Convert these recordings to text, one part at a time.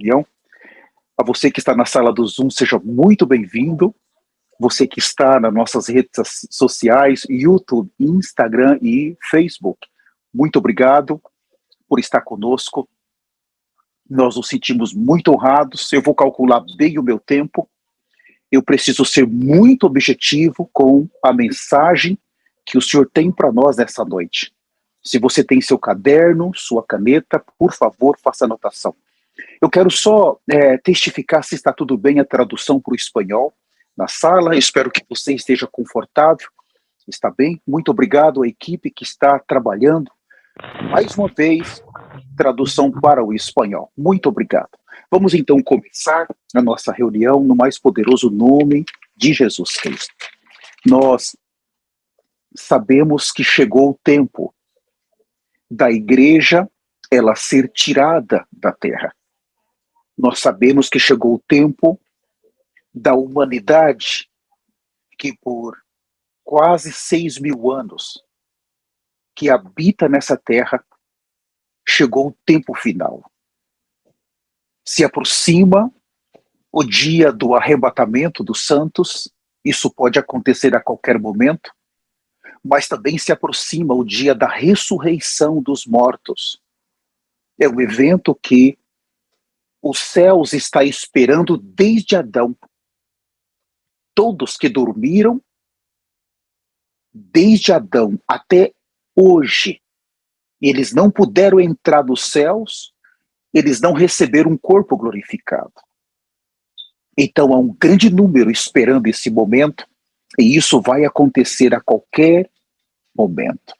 reunião. A você que está na sala do Zoom, seja muito bem-vindo. Você que está nas nossas redes sociais, YouTube, Instagram e Facebook, muito obrigado por estar conosco. Nós nos sentimos muito honrados. Eu vou calcular bem o meu tempo. Eu preciso ser muito objetivo com a mensagem que o Senhor tem para nós nessa noite. Se você tem seu caderno, sua caneta, por favor, faça anotação. Eu quero só testificar se está tudo bem a tradução para o espanhol na sala. Espero que você esteja confortável. Está bem? Muito obrigado à equipe que está trabalhando. Mais uma vez, tradução para o espanhol. Muito obrigado. Vamos então começar a nossa reunião no mais poderoso nome de Jesus Cristo. Nós sabemos que chegou o tempo da igreja ela ser tirada da terra. Nós sabemos que chegou o tempo da humanidade que por quase 6.000 anos que habita nessa terra, chegou o tempo final. Se aproxima o dia do arrebatamento dos santos, isso pode acontecer a qualquer momento, mas também se aproxima o dia da ressurreição dos mortos. É um evento que os céus está esperando desde Adão. Todos que dormiram, desde Adão até hoje, eles não puderam entrar nos céus, eles não receberam um corpo glorificado. Então há um grande número esperando esse momento, e isso vai acontecer a qualquer momento.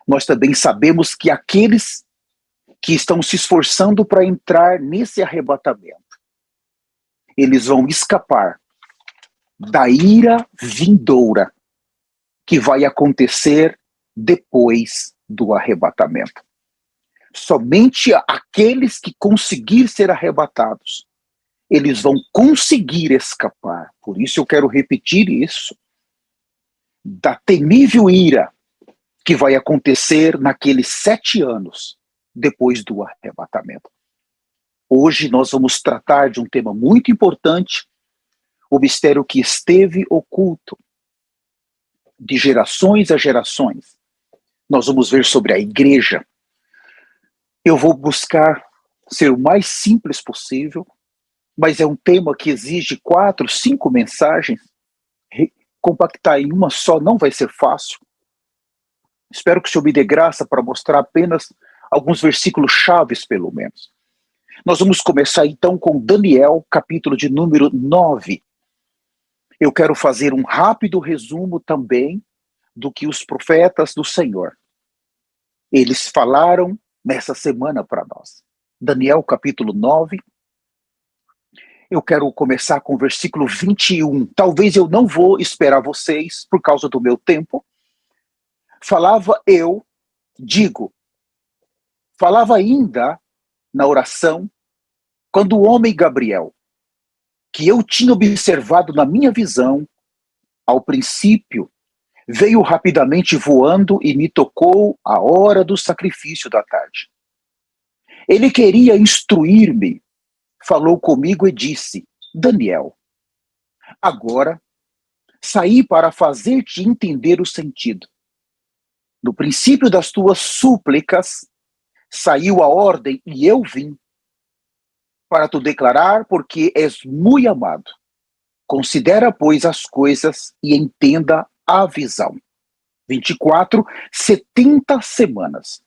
Nós também sabemos que aqueles que estão se esforçando para entrar nesse arrebatamento, eles vão escapar da ira vindoura que vai acontecer depois do arrebatamento. Somente aqueles que conseguir ser arrebatados, eles vão conseguir escapar. Por isso eu quero repetir isso. Da temível ira que vai acontecer naqueles 7 anos depois do arrebatamento. Hoje nós vamos tratar de um tema muito importante, o mistério que esteve oculto de gerações a gerações. Nós vamos ver sobre a igreja. Eu vou buscar ser o mais simples possível, mas é um tema que exige 4, 5 mensagens. Compactar em uma só não vai ser fácil. Espero que o Senhor me dê graça para mostrar apenas alguns versículos chaves, pelo menos. Nós vamos começar então com Daniel, capítulo de número 9. Eu quero fazer um rápido resumo também do que os profetas do Senhor, eles falaram nessa semana para nós. Daniel, capítulo 9. Eu quero começar com o versículo 21. Talvez eu não vou esperar vocês por causa do meu tempo. Falava ainda na oração, quando o homem Gabriel, que eu tinha observado na minha visão, ao princípio, veio rapidamente voando e me tocou a hora do sacrifício da tarde. Ele queria instruir-me, falou comigo e disse: Daniel, agora saí para fazer-te entender o sentido. No princípio das tuas súplicas, saiu a ordem e eu vim para te declarar, porque és muito amado. Considera, pois, as coisas e entenda a visão. 24, 70 semanas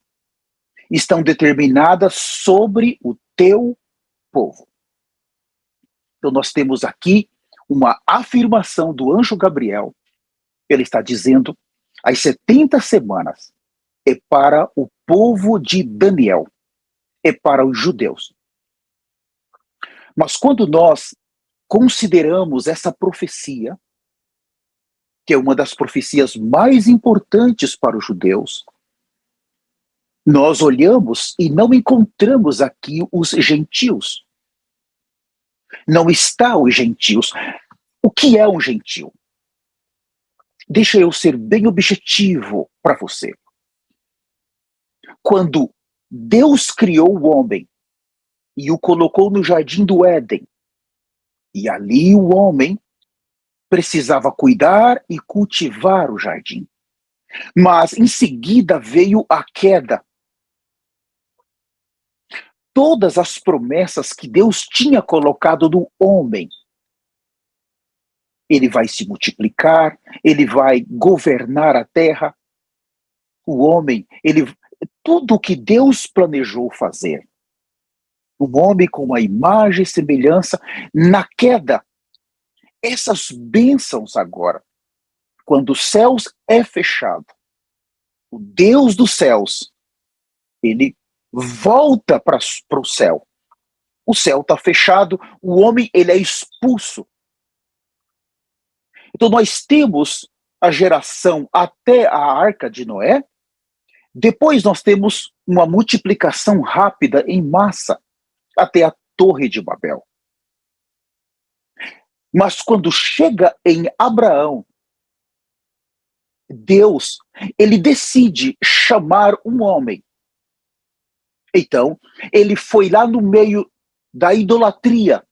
estão determinadas sobre o teu povo. Então nós temos aqui uma afirmação do anjo Gabriel. Ele está dizendo, as 70 semanas é para o povo de Daniel, é para os judeus. Mas quando nós consideramos essa profecia, que é uma das profecias mais importantes para os judeus, nós olhamos e não encontramos aqui os gentios. Não está os gentios. O que é um gentio? Deixa eu ser bem objetivo para você. Quando Deus criou o homem, e o colocou no jardim do Éden. E ali o homem precisava cuidar e cultivar o jardim. Mas em seguida veio a queda. Todas as promessas que Deus tinha colocado no homem, ele vai se multiplicar, ele vai governar a terra. O homem, tudo o que Deus planejou fazer. Um homem com uma imagem e semelhança, na queda, essas bênçãos agora, quando os céus é fechado, o Deus dos céus, ele volta para o céu. O céu está fechado, o homem ele é expulso. Então nós temos a geração até a Arca de Noé, depois nós temos uma multiplicação rápida em massa até a Torre de Babel. Mas quando chega em Abraão, Deus, ele decide chamar um homem. Então, ele foi lá no meio da idolatria,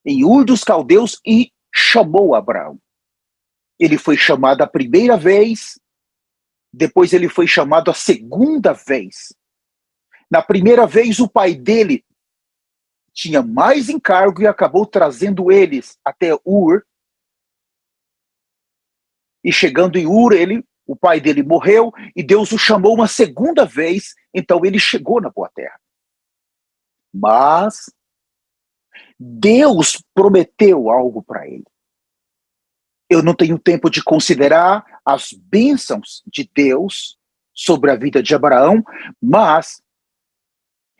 em Ur dos Caldeus, e chamou Abraão. Ele foi chamado a primeira vez, depois ele foi chamado a segunda vez. Na primeira vez, o pai dele tinha mais encargo e acabou trazendo eles até Ur. E chegando em Ur, o pai dele morreu e Deus o chamou uma segunda vez, então ele chegou na Boa Terra. Mas Deus prometeu algo para ele. Eu não tenho tempo de considerar as bênçãos de Deus sobre a vida de Abraão, mas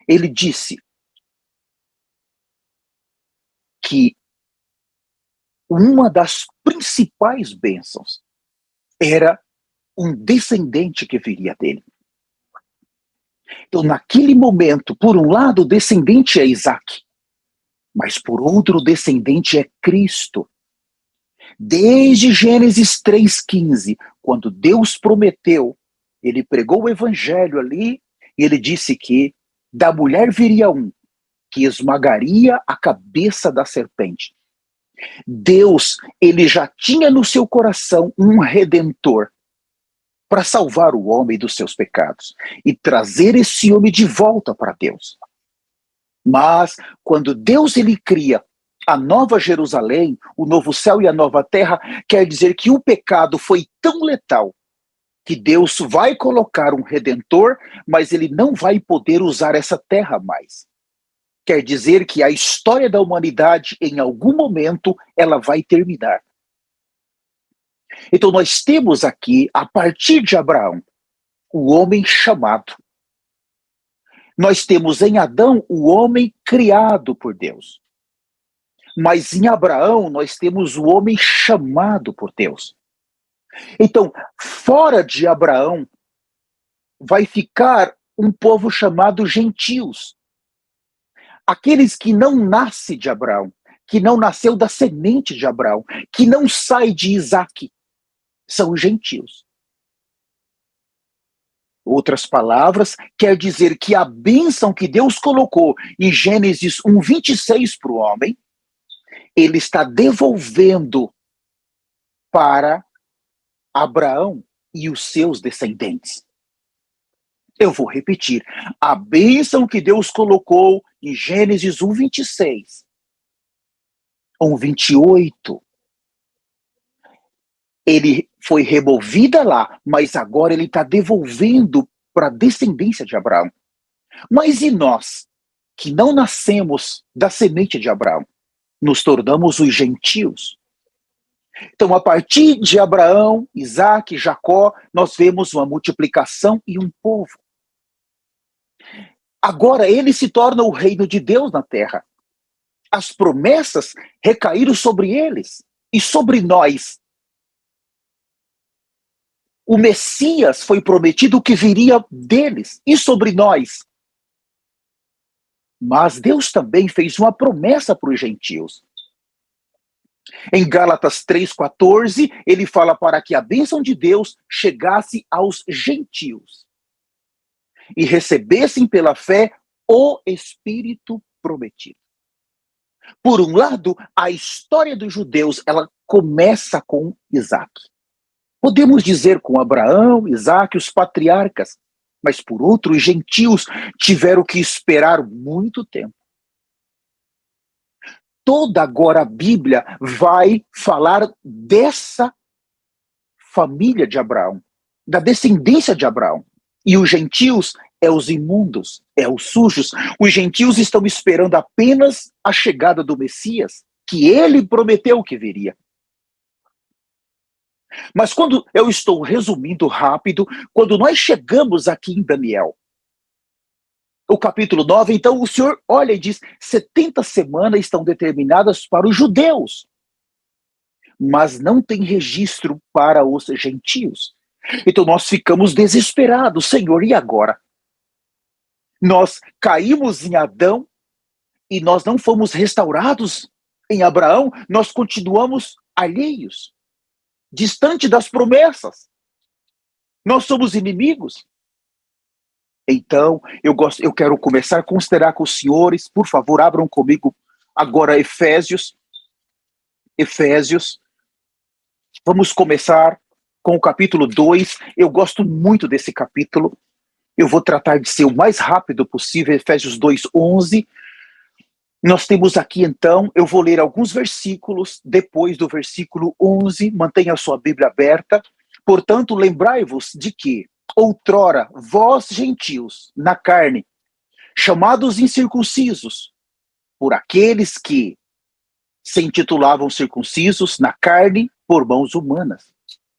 ele disse que uma das principais bênçãos era um descendente que viria dele. Então, naquele momento, por um lado, o descendente é Isaac, mas por outro, o descendente é Cristo. Desde Gênesis 3,15, quando Deus prometeu, ele pregou o evangelho ali, e ele disse que da mulher viria um, que esmagaria a cabeça da serpente. Deus, ele já tinha no seu coração um redentor para salvar o homem dos seus pecados e trazer esse homem de volta para Deus. Mas quando Deus ele cria a nova Jerusalém, o novo céu e a nova terra, quer dizer que o pecado foi tão letal que Deus vai colocar um redentor, mas ele não vai poder usar essa terra mais. Quer dizer que a história da humanidade, em algum momento, ela vai terminar. Então nós temos aqui, a partir de Abraão, o homem chamado. Nós temos em Adão o homem criado por Deus. Mas em Abraão nós temos o homem chamado por Deus. Então, fora de Abraão, vai ficar um povo chamado gentios. Aqueles que não nascem de Abraão, que não nasceu da semente de Abraão, que não sai de Isaac, são os gentios. Outras palavras, quer dizer que a bênção que Deus colocou em Gênesis 1:26 para o homem, ele está devolvendo para Abraão e os seus descendentes. Eu vou repetir. A bênção que Deus colocou em Gênesis 1:26, 1:28, ele foi removida lá, mas agora ele está devolvendo para a descendência de Abraão. Mas e nós, que não nascemos da semente de Abraão, nos tornamos os gentios? Então, a partir de Abraão, Isaac, Jacó, nós vemos uma multiplicação e um povo. Agora ele se torna o reino de Deus na terra. As promessas recaíram sobre eles e sobre nós. O Messias foi prometido que viria deles e sobre nós. Mas Deus também fez uma promessa para os gentios. Em Gálatas 3,14, ele fala para que a bênção de Deus chegasse aos gentios e recebessem pela fé o Espírito prometido. Por um lado, a história dos judeus, ela começa com Isaac. Podemos dizer com Abraão, Isaac, os patriarcas. Mas por outro, os gentios tiveram que esperar muito tempo. Toda agora a Bíblia vai falar dessa família de Abraão, da descendência de Abraão. E os gentios é os imundos, é os sujos. Os gentios estão esperando apenas a chegada do Messias, que ele prometeu que viria. Mas quando eu estou resumindo rápido, quando nós chegamos aqui em Daniel, o capítulo 9, então o Senhor olha e diz, 70 semanas estão determinadas para os judeus, mas não tem registro para os gentios. Então nós ficamos desesperados, Senhor, e agora? Nós caímos em Adão e nós não fomos restaurados em Abraão, nós continuamos alheios, distante das promessas. Nós somos inimigos. Então, eu quero começar a considerar com os senhores, por favor, abram comigo agora Efésios. Vamos começar com o capítulo 2. Eu gosto muito desse capítulo. Eu vou tratar de ser o mais rápido possível, Efésios 2:11. Nós temos aqui, então, eu vou ler alguns versículos, depois do versículo 11, mantenha a sua Bíblia aberta. Portanto, lembrai-vos de que, outrora, vós, gentios, na carne, chamados incircuncisos, por aqueles que se intitulavam circuncisos na carne por mãos humanas.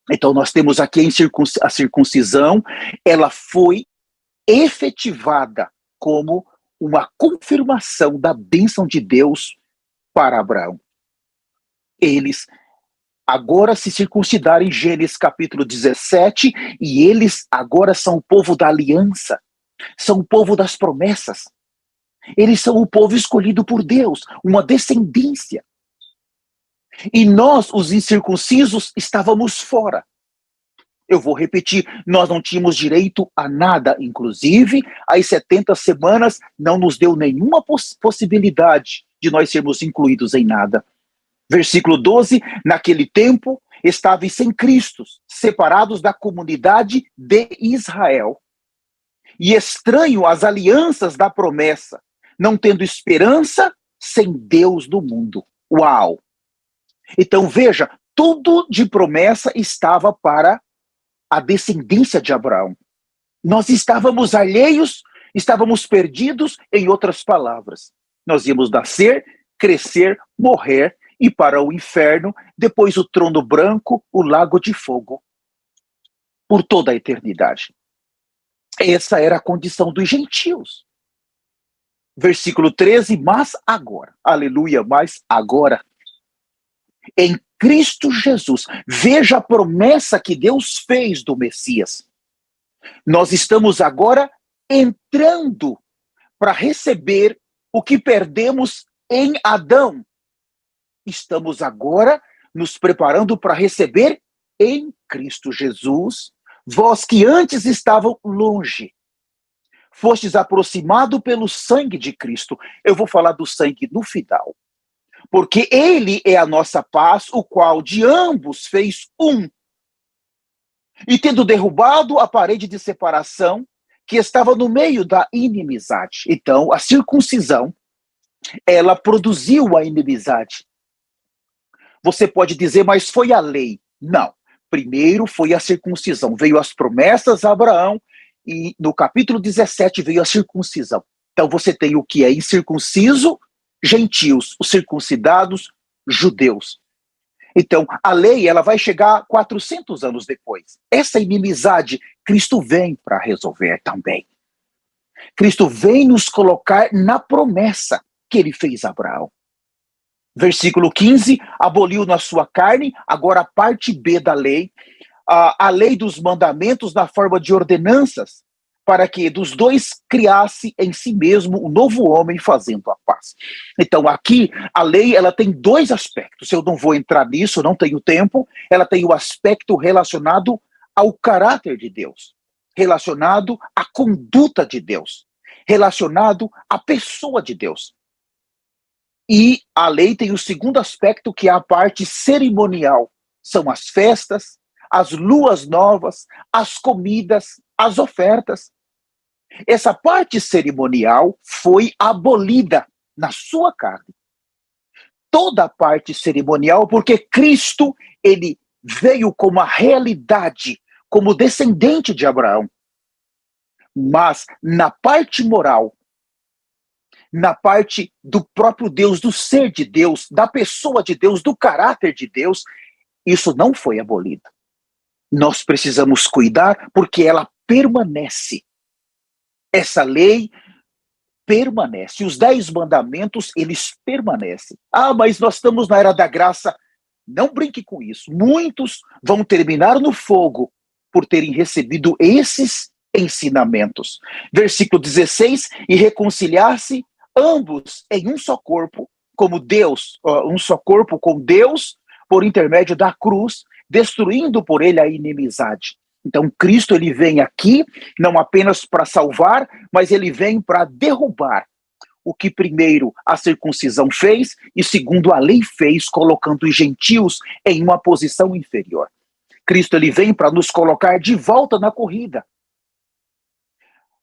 Então, nós temos aqui a circuncisão, ela foi efetivada como uma confirmação da bênção de Deus para Abraão. Eles agora se circuncidaram em Gênesis capítulo 17, e eles agora são o povo da aliança, são o povo das promessas. Eles são o povo escolhido por Deus, uma descendência. E nós, os incircuncisos, estávamos fora. Eu vou repetir, nós não tínhamos direito a nada, inclusive, as 70 semanas não nos deu nenhuma possibilidade de nós sermos incluídos em nada. Versículo 12, naquele tempo, estavam sem Cristo, separados da comunidade de Israel, e estranho às alianças da promessa, não tendo esperança sem Deus do mundo. Uau! Então veja, tudo de promessa estava para a descendência de Abraão. Nós estávamos alheios, estávamos perdidos, em outras palavras. Nós íamos nascer, crescer, morrer, e para o inferno, depois o trono branco, o lago de fogo, por toda a eternidade. Essa era a condição dos gentios. Versículo 13, mas agora, aleluia, mas agora, em Cristo Jesus, veja a promessa que Deus fez do Messias. Nós estamos agora entrando para receber o que perdemos em Adão. Estamos agora nos preparando para receber em Cristo Jesus, vós que antes estavam longe, fostes aproximados pelo sangue de Cristo. Eu vou falar do sangue no final. Porque ele é a nossa paz, o qual de ambos fez um. E tendo derrubado a parede de separação que estava no meio da inimizade. Então, a circuncisão, ela produziu a inimizade. Você pode dizer, mas foi a lei. Não. Primeiro foi a circuncisão. Veio as promessas a Abraão e no capítulo 17 veio a circuncisão. Então você tem o que é incircunciso, gentios, os circuncidados, judeus. Então a lei ela vai chegar 400 anos depois. Essa inimizade, Cristo vem para resolver também. Cristo vem nos colocar na promessa que ele fez a Abraão. Versículo 15, aboliu na sua carne, agora a parte B da lei, a lei dos mandamentos na forma de ordenanças, para que dos dois criasse em si mesmo um novo homem fazendo a paz. Então aqui a lei ela tem dois aspectos, eu não vou entrar nisso, não tenho tempo, ela tem o aspecto relacionado ao caráter de Deus, relacionado à conduta de Deus, relacionado à pessoa de Deus. E a lei tem o segundo aspecto, que é a parte cerimonial. São as festas, as luas novas, as comidas, as ofertas. Essa parte cerimonial foi abolida na sua carne. Toda a parte cerimonial, porque Cristo, ele veio como a realidade, como descendente de Abraão. Mas na parte moral, na parte do próprio Deus, do ser de Deus, da pessoa de Deus, do caráter de Deus, isso não foi abolido. Nós precisamos cuidar porque ela permanece. Essa lei permanece. Os 10 mandamentos, eles permanecem. Ah, mas nós estamos na era da graça. Não brinque com isso. Muitos vão terminar no fogo por terem recebido esses ensinamentos. Versículo 16, e reconciliar-se ambos em um só corpo, como Deus, um só corpo com Deus, por intermédio da cruz, destruindo por ele a inimizade. Então Cristo, ele vem aqui não apenas para salvar, mas ele vem para derrubar o que primeiro a circuncisão fez e segundo a lei fez, colocando os gentios em uma posição inferior. Cristo, ele vem para nos colocar de volta na corrida.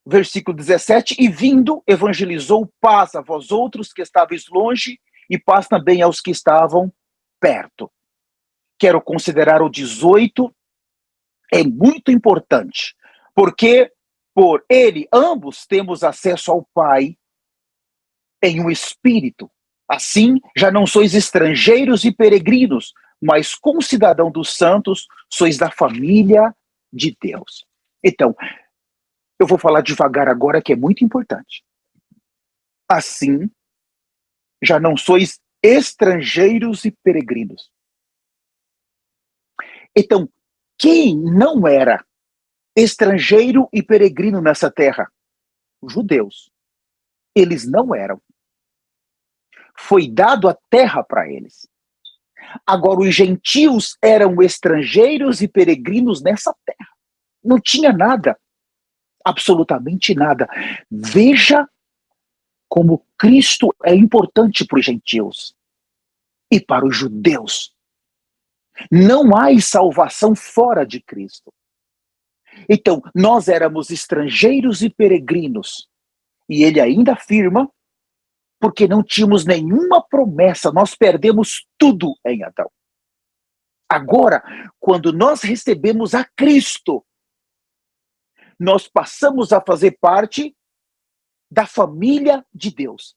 Versículo 17, e vindo, evangelizou paz a vós outros que estáveis longe, e paz também aos que estavam perto. Quero considerar o 18, é muito importante, porque por ele, ambos temos acesso ao Pai em um espírito. Assim, já não sois estrangeiros e peregrinos, mas concidadão dos santos, sois da família de Deus. Então, eu vou falar devagar agora, que é muito importante. Assim, já não sois estrangeiros e peregrinos. Então, quem não era estrangeiro e peregrino nessa terra? Os judeus. Eles não eram. Foi dado a terra para eles. Agora, os gentios eram estrangeiros e peregrinos nessa terra. Não tinha nada. Absolutamente nada. Veja como Cristo é importante para os gentios e para os judeus. Não há salvação fora de Cristo. Então, nós éramos estrangeiros e peregrinos. E ele ainda afirma, porque não tínhamos nenhuma promessa, nós perdemos tudo em Adão. Agora, quando nós recebemos a Cristo, nós passamos a fazer parte da família de Deus.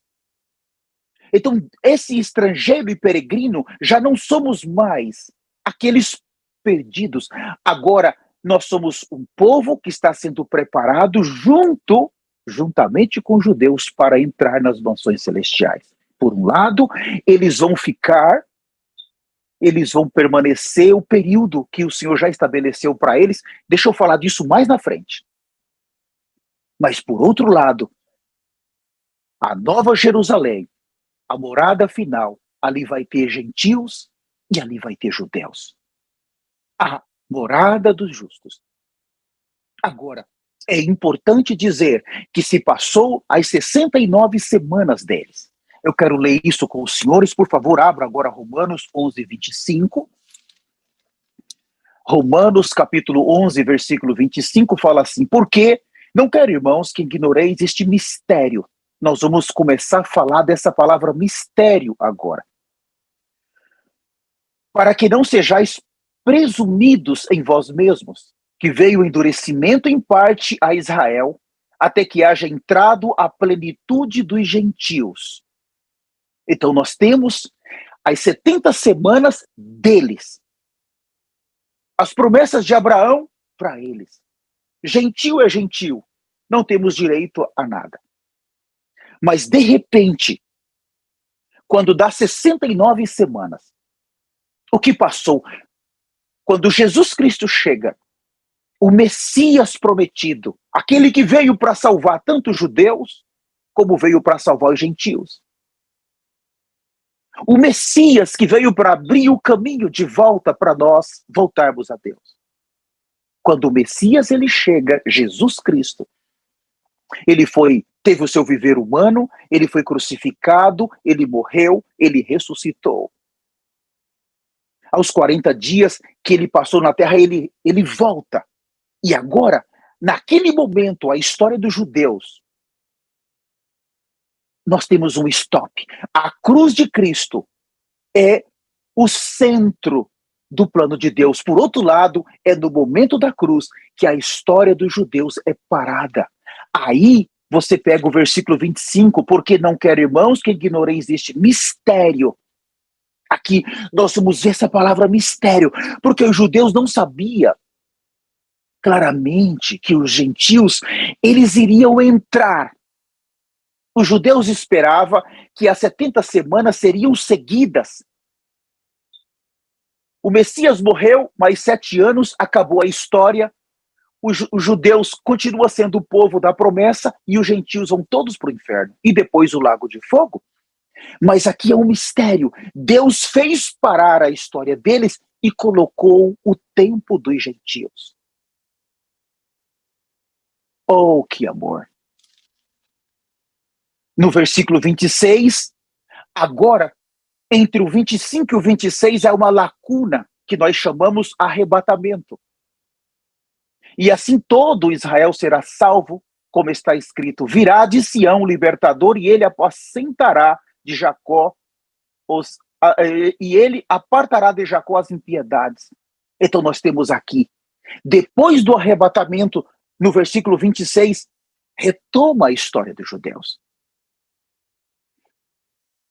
Então, esse estrangeiro e peregrino, já não somos mais aqueles perdidos. Agora, nós somos um povo que está sendo preparado juntamente com os judeus para entrar nas mansões celestiais. Por um lado, eles vão permanecer o período que o Senhor já estabeleceu para eles. Deixa eu falar disso mais na frente. Mas por outro lado, a Nova Jerusalém, a morada final, ali vai ter gentios e ali vai ter judeus. A morada dos justos. Agora, é importante dizer que se passou as 69 semanas deles. Eu quero ler isso com os senhores, por favor, abra agora Romanos 11, 25. Romanos capítulo 11, versículo 25, fala assim: porque não quero, irmãos, que ignoreis este mistério. Nós vamos começar a falar dessa palavra mistério agora. Para que não sejais presumidos em vós mesmos, que veio o endurecimento em parte a Israel, até que haja entrado a plenitude dos gentios. Então nós temos as 70 semanas deles. As promessas de Abraão para eles. Gentil é gentil, não temos direito a nada. Mas de repente, quando dá 69 semanas, o que passou? Quando Jesus Cristo chega, o Messias prometido, aquele que veio para salvar tanto os judeus, como veio para salvar os gentios. O Messias que veio para abrir o caminho de volta para nós voltarmos a Deus. Quando o Messias ele chega, Jesus Cristo, Teve o seu viver humano, ele foi crucificado, ele morreu, ele ressuscitou. Aos 40 dias que ele passou na terra, ele volta. E agora, naquele momento, a história dos judeus, nós temos um stop. A cruz de Cristo é o centro do plano de Deus. Por outro lado, é no momento da cruz que a história dos judeus é parada. Aí você pega o versículo 25, porque não quero, irmãos, que ignoreis este mistério. Aqui nós vamos ver essa palavra mistério, porque os judeus não sabiam claramente que os gentios, eles iriam entrar. Os judeus esperavam que as 70 semanas seriam seguidas. O Messias morreu, mais 7 anos, acabou a história. Os judeus continuam sendo o povo da promessa e os gentios vão todos para o inferno. E depois o lago de fogo. Mas aqui é um mistério. Deus fez parar a história deles e colocou o tempo dos gentios. Oh, que amor! No versículo 26, agora, entre o 25 e o 26 é uma lacuna que nós chamamos arrebatamento. E assim todo Israel será salvo, como está escrito: virá de Sião o libertador e ele apacentará de Jacó e ele apartará de Jacó as impiedades. Então nós temos aqui, depois do arrebatamento, no versículo 26, retoma a história dos judeus.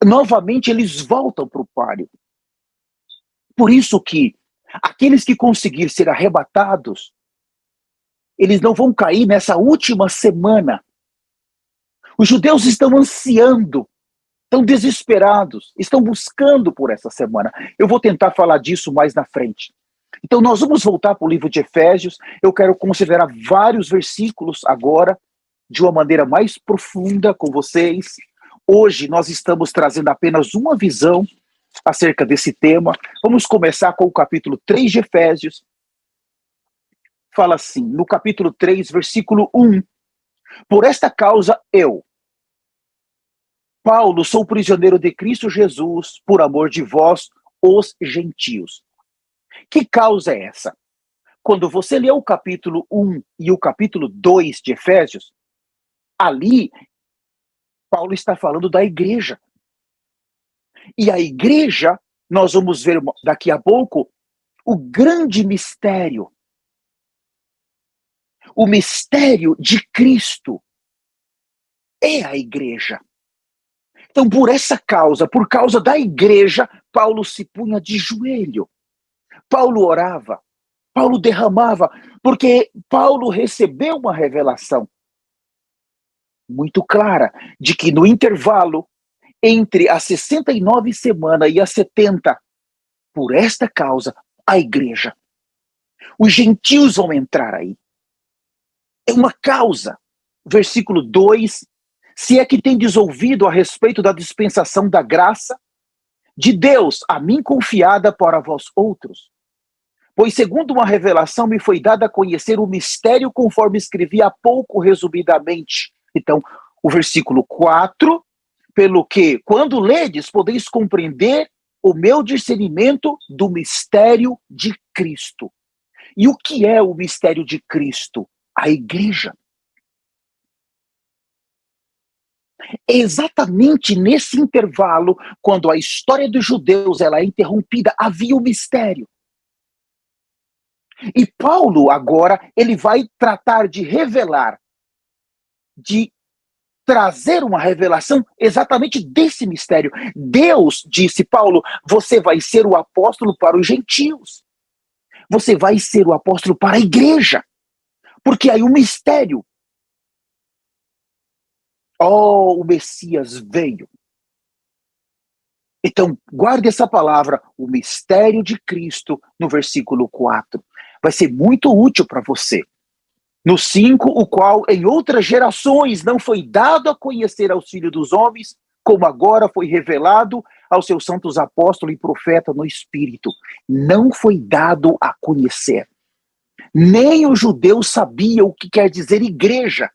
Novamente eles voltam para o páreo. Por isso que aqueles que conseguirem ser arrebatados, eles não vão cair nessa última semana. Os judeus estão ansiando, estão desesperados, estão buscando por essa semana. Eu vou tentar falar disso mais na frente. Então nós vamos voltar para o livro de Efésios. Eu quero considerar vários versículos agora, de uma maneira mais profunda com vocês. Hoje nós estamos trazendo apenas uma visão acerca desse tema. Vamos começar com o capítulo 3 de Efésios. Fala assim, no capítulo 3, versículo 1. Por esta causa eu, Paulo, sou prisioneiro de Cristo Jesus, por amor de vós, os gentios. Que causa é essa? Quando você lê o capítulo 1 e o capítulo 2 de Efésios, ali, Paulo está falando da igreja. E a igreja, nós vamos ver daqui a pouco, o grande mistério. O mistério de Cristo é a igreja. Então, por essa causa, por causa da igreja, Paulo se punha de joelho. Paulo orava. Paulo derramava, porque Paulo recebeu uma revelação muito clara de que no intervalo entre as 69 semanas e as 70, por esta causa, a igreja, os gentios vão entrar aí. É uma causa. Versículo 2, se é que tendes ouvido a respeito da dispensação da graça de Deus, a mim confiada para vós outros. Pois segundo uma revelação me foi dada a conhecer o mistério conforme escrevi há pouco resumidamente. Então, o versículo 4, pelo que, quando ledes, podeis compreender o meu discernimento do mistério de Cristo. E o que é o mistério de Cristo? A igreja. Exatamente nesse intervalo, quando a história dos judeus ela é interrompida, havia um mistério. E Paulo agora, ele vai tratar de revelar, de trazer uma revelação exatamente desse mistério. Deus disse, Paulo, você vai ser o apóstolo para os gentios. Você vai ser o apóstolo para a igreja. Porque aí o mistério. Oh, o Messias veio. Então, guarde essa palavra, o mistério de Cristo, no versículo 4. Vai ser muito útil para você. No 5, o qual em outras gerações não foi dado a conhecer aos filhos dos homens, como agora foi revelado aos seus santos apóstolos e profetas no Espírito. Não foi dado a conhecer. Nem os judeus sabiam o que quer dizer igreja.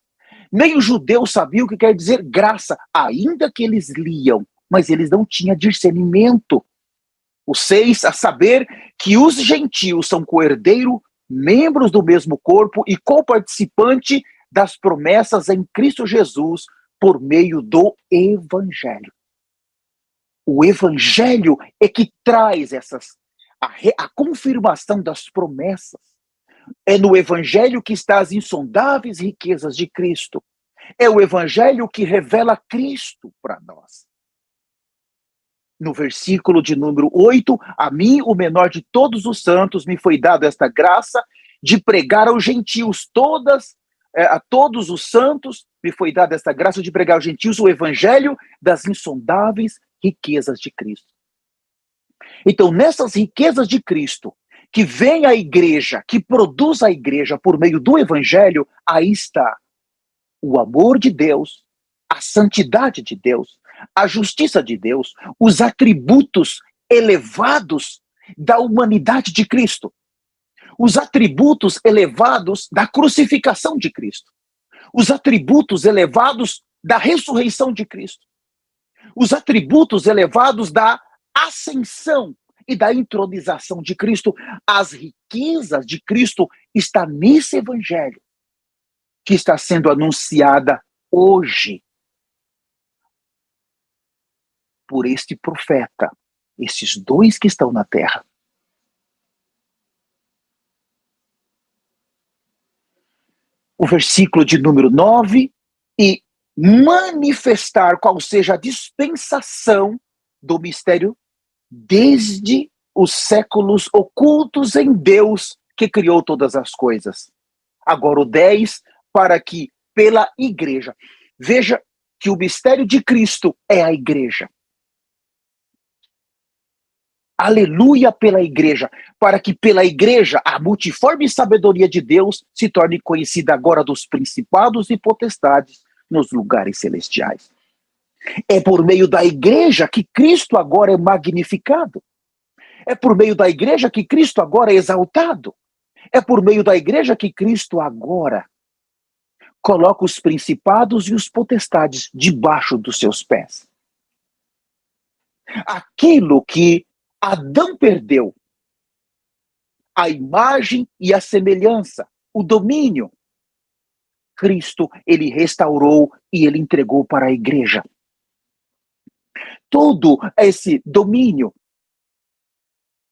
Nem os judeus sabiam o que quer dizer graça, ainda que eles liam, mas eles não tinham discernimento. O 6, a saber que os gentios são coerdeiro, membros do mesmo corpo e coparticipante das promessas em Cristo Jesus por meio do Evangelho. O Evangelho é que traz a confirmação das promessas. É no Evangelho que estão as insondáveis riquezas de Cristo. É o Evangelho que revela Cristo para nós. No versículo de número 8, a mim, o menor de todos os santos, me foi dado esta graça de pregar aos gentios a todos os santos, me foi dada esta graça de pregar aos gentios o Evangelho das insondáveis riquezas de Cristo. Então, nessas riquezas de Cristo, que vem a igreja, que produz a igreja por meio do Evangelho, aí está o amor de Deus, a santidade de Deus, a justiça de Deus, os atributos elevados da humanidade de Cristo, os atributos elevados da crucificação de Cristo, os atributos elevados da ressurreição de Cristo, os atributos elevados da ascensão e da entronização de Cristo. As riquezas de Cristo estão nesse Evangelho que está sendo anunciada hoje por este profeta, esses dois que estão na terra. O versículo de número 9, e manifestar qual seja a dispensação do mistério desde os séculos ocultos em Deus que criou todas as coisas. Agora o 10, para que pela igreja. Veja que o mistério de Cristo é a igreja. Aleluia pela igreja, para que pela igreja a multiforme sabedoria de Deus se torne conhecida agora dos principados e potestades nos lugares celestiais. É por meio da igreja que Cristo agora é magnificado. É por meio da igreja que Cristo agora é exaltado. É por meio da igreja que Cristo agora coloca os principados e os potestades debaixo dos seus pés. Aquilo que Adão perdeu, a imagem e a semelhança, o domínio, Cristo, ele restaurou e ele entregou para a igreja. Todo esse domínio,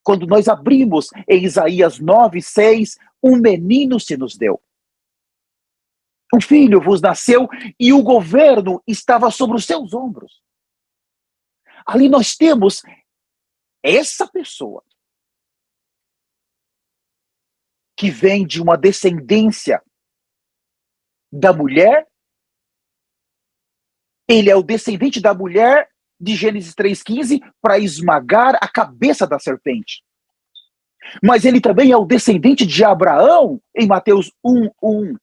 quando nós abrimos em Isaías 9:6, um menino se nos deu. Um filho vos nasceu e o governo estava sobre os seus ombros. Ali nós temos essa pessoa que vem de uma descendência da mulher. Ele é o descendente da mulher de Gênesis 3:15 para esmagar a cabeça da serpente. Mas ele também é o descendente de Abraão em Mateus 1:1.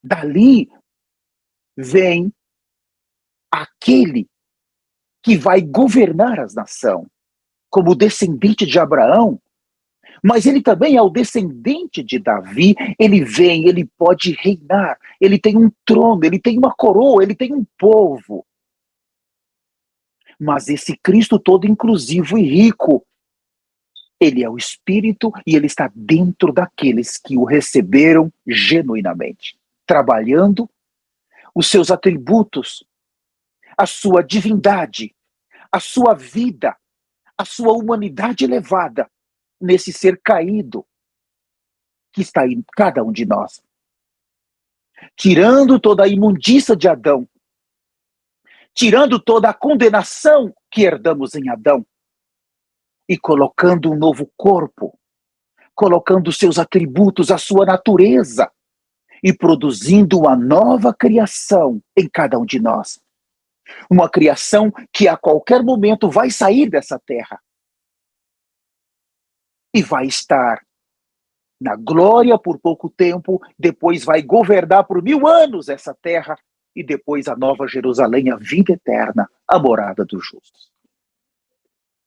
Dali vem aquele que vai governar as nações, como descendente de Abraão, mas ele também é o descendente de Davi. Ele vem, ele pode reinar, ele tem um trono, ele tem uma coroa, ele tem um povo. Mas esse Cristo todo inclusivo e rico, ele é o Espírito e ele está dentro daqueles que o receberam genuinamente, trabalhando os seus atributos, a sua divindade, a sua vida, a sua humanidade elevada nesse ser caído que está em cada um de nós. Tirando toda a imundícia de Adão, tirando toda a condenação que herdamos em Adão e colocando um novo corpo, colocando seus atributos, a sua natureza e produzindo uma nova criação em cada um de nós. Uma criação que a qualquer momento vai sair dessa terra e vai estar na glória por pouco tempo, depois vai governar por 1000 anos essa terra e depois a nova Jerusalém, a vida eterna, a morada dos justos.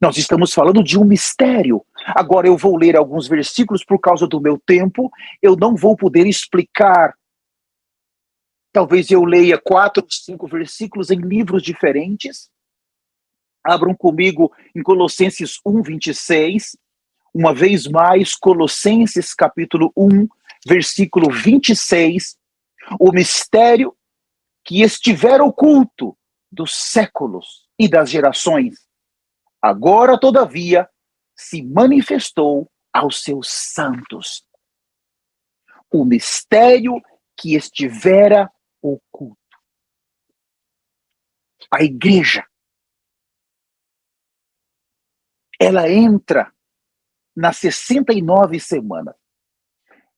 Nós estamos falando de um mistério. Agora eu vou ler alguns versículos por causa do meu tempo. Eu não vou poder explicar Talvez eu leia 4 ou 5 versículos em livros diferentes. Abram comigo em Colossenses 1, 26. Uma vez mais, Colossenses capítulo 1, versículo 26. O mistério que estiver oculto dos séculos e das gerações, agora, todavia, se manifestou aos seus santos. O mistério que estivera oculto. A igreja, ela entra nas 69 semanas.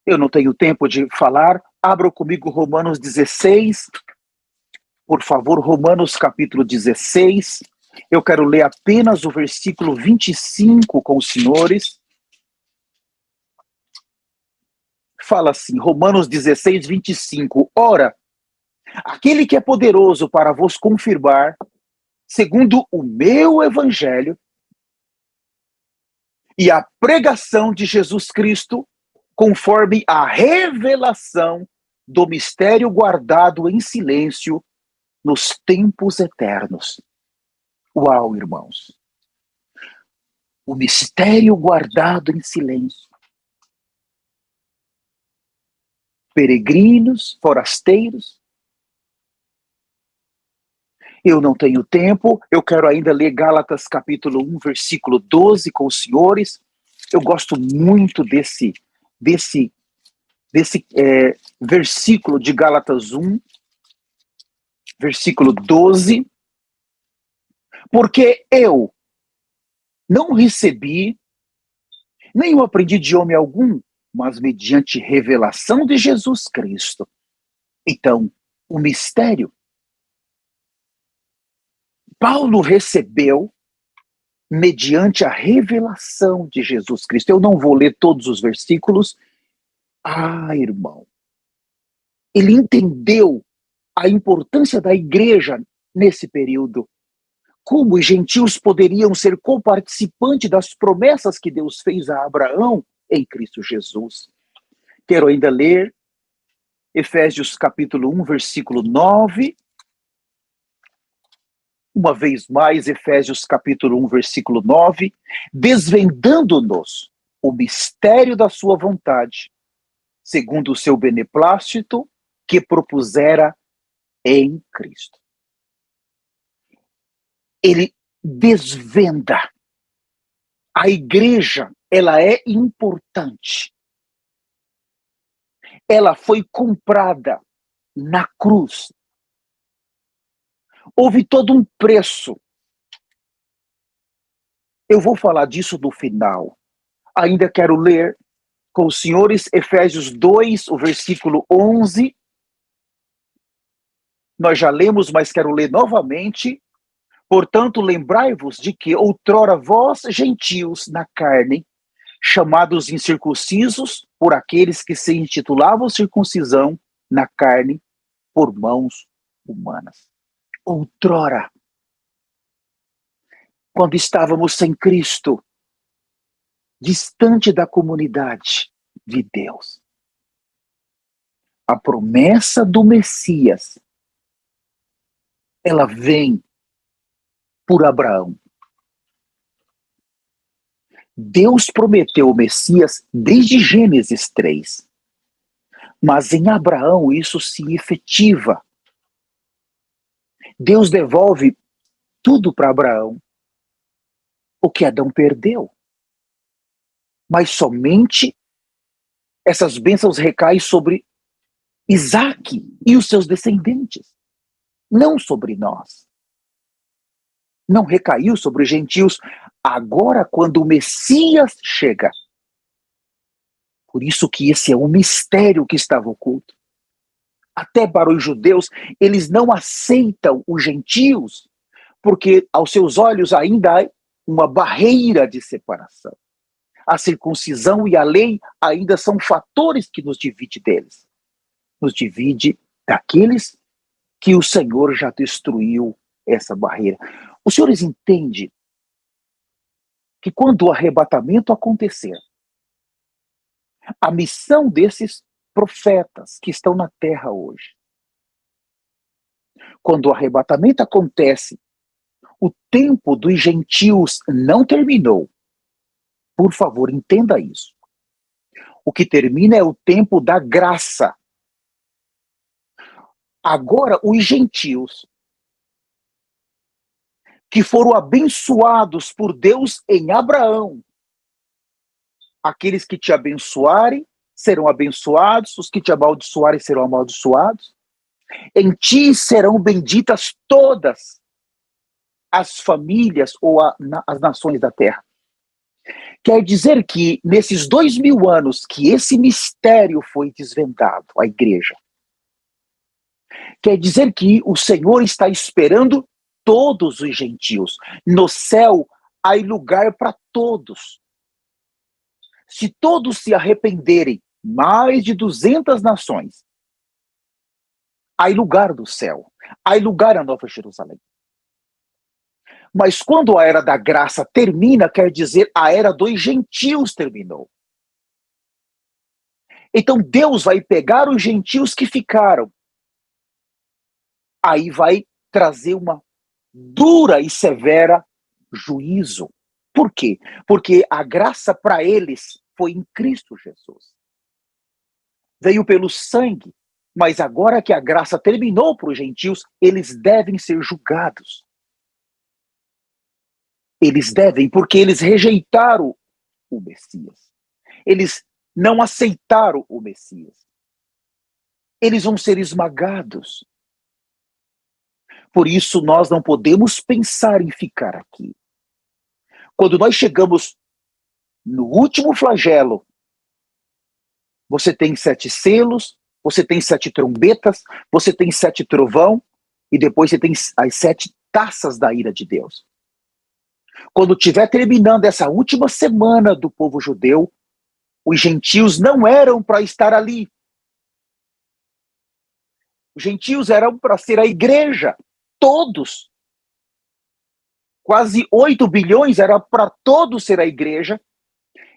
Eu não tenho tempo de falar. Abra comigo Romanos 16. Por favor, Romanos capítulo 16. Eu quero ler apenas o versículo 25 com os senhores. Fala assim, Romanos 16, 25. Ora, aquele que é poderoso para vos confirmar, segundo o meu evangelho, e a pregação de Jesus Cristo, conforme a revelação do mistério guardado em silêncio nos tempos eternos. Uau, irmãos! O mistério guardado em silêncio. Peregrinos, forasteiros. Eu não tenho tempo, eu quero ainda ler Gálatas capítulo 1, versículo 12 com os senhores. Eu gosto muito desse versículo de Gálatas 1, versículo 12. Porque eu não recebi, nem o aprendi de homem algum, mas mediante revelação de Jesus Cristo. Então, o mistério Paulo recebeu mediante a revelação de Jesus Cristo. Eu não vou ler todos os versículos. Irmão, ele entendeu a importância da igreja nesse período. Como os gentios poderiam ser coparticipantes das promessas que Deus fez a Abraão em Cristo Jesus. Quero ainda ler Efésios capítulo 1, versículo 9. Uma vez mais, Efésios capítulo 1, versículo 9, desvendando-nos o mistério da sua vontade, segundo o seu beneplácito, que propusera em Cristo. Ele desvenda. A igreja, ela é importante. Ela foi comprada na cruz. Houve todo um preço. Eu vou falar disso no final. Ainda quero ler com os senhores Efésios 2, o versículo 11. Nós já lemos, mas quero ler novamente. Portanto, lembrai-vos de que outrora vós, gentios na carne, chamados incircuncisos por aqueles que se intitulavam circuncisão na carne por mãos humanas. Outrora, quando estávamos sem Cristo, distante da comunidade de Deus, a promessa do Messias, ela vem por Abraão. Deus prometeu o Messias desde Gênesis 3. Mas em Abraão isso se efetiva. Deus devolve tudo para Abraão, o que Adão perdeu. Mas somente essas bênçãos recaem sobre Isaac e os seus descendentes, não sobre nós. Não recaiu sobre os gentios. Agora, quando o Messias chega. Por isso que esse é um mistério que estava oculto. Até para os judeus, eles não aceitam os gentios, porque aos seus olhos ainda há uma barreira de separação. A circuncisão e a lei ainda são fatores que nos dividem deles. Nos divide daqueles que o Senhor já destruiu essa barreira. Os senhores entendem que quando o arrebatamento acontecer, a missão desses profetas que estão na terra hoje Quando o arrebatamento acontece, o tempo dos gentios não terminou. Por favor, entenda isso. O que termina é o tempo da graça. Agora, os gentios que foram abençoados por Deus em Abraão, aqueles que te abençoarem serão abençoados, os que te amaldiçoarem serão amaldiçoados. Em ti serão benditas todas as famílias ou as nações da terra. Quer dizer que nesses 2000 anos que esse mistério foi desvendado, a igreja, quer dizer que o Senhor está esperando todos os gentios. No céu há lugar para todos. Se todos se arrependerem, mais de 200 nações, há lugar no céu, há lugar na Nova Jerusalém. Mas quando a era da graça termina, quer dizer a era dos gentios terminou. Então Deus vai pegar os gentios que ficaram. Aí vai trazer uma dura e severa juízo. Por quê? Porque a graça para eles foi em Cristo Jesus. Veio pelo sangue, mas agora que a graça terminou para os gentios, eles devem ser julgados. Eles devem, porque eles rejeitaram o Messias. Eles não aceitaram o Messias. Eles vão ser esmagados. Por isso, nós não podemos pensar em ficar aqui. Quando nós chegamos no último flagelo, você tem 7 selos, você tem 7 trombetas, você tem 7 trovão, e depois você tem as 7 taças da ira de Deus. Quando estiver terminando essa última semana do povo judeu, os gentios não eram para estar ali. Os gentios eram para ser a igreja, todos. Quase 8 bilhões era para todos ser a igreja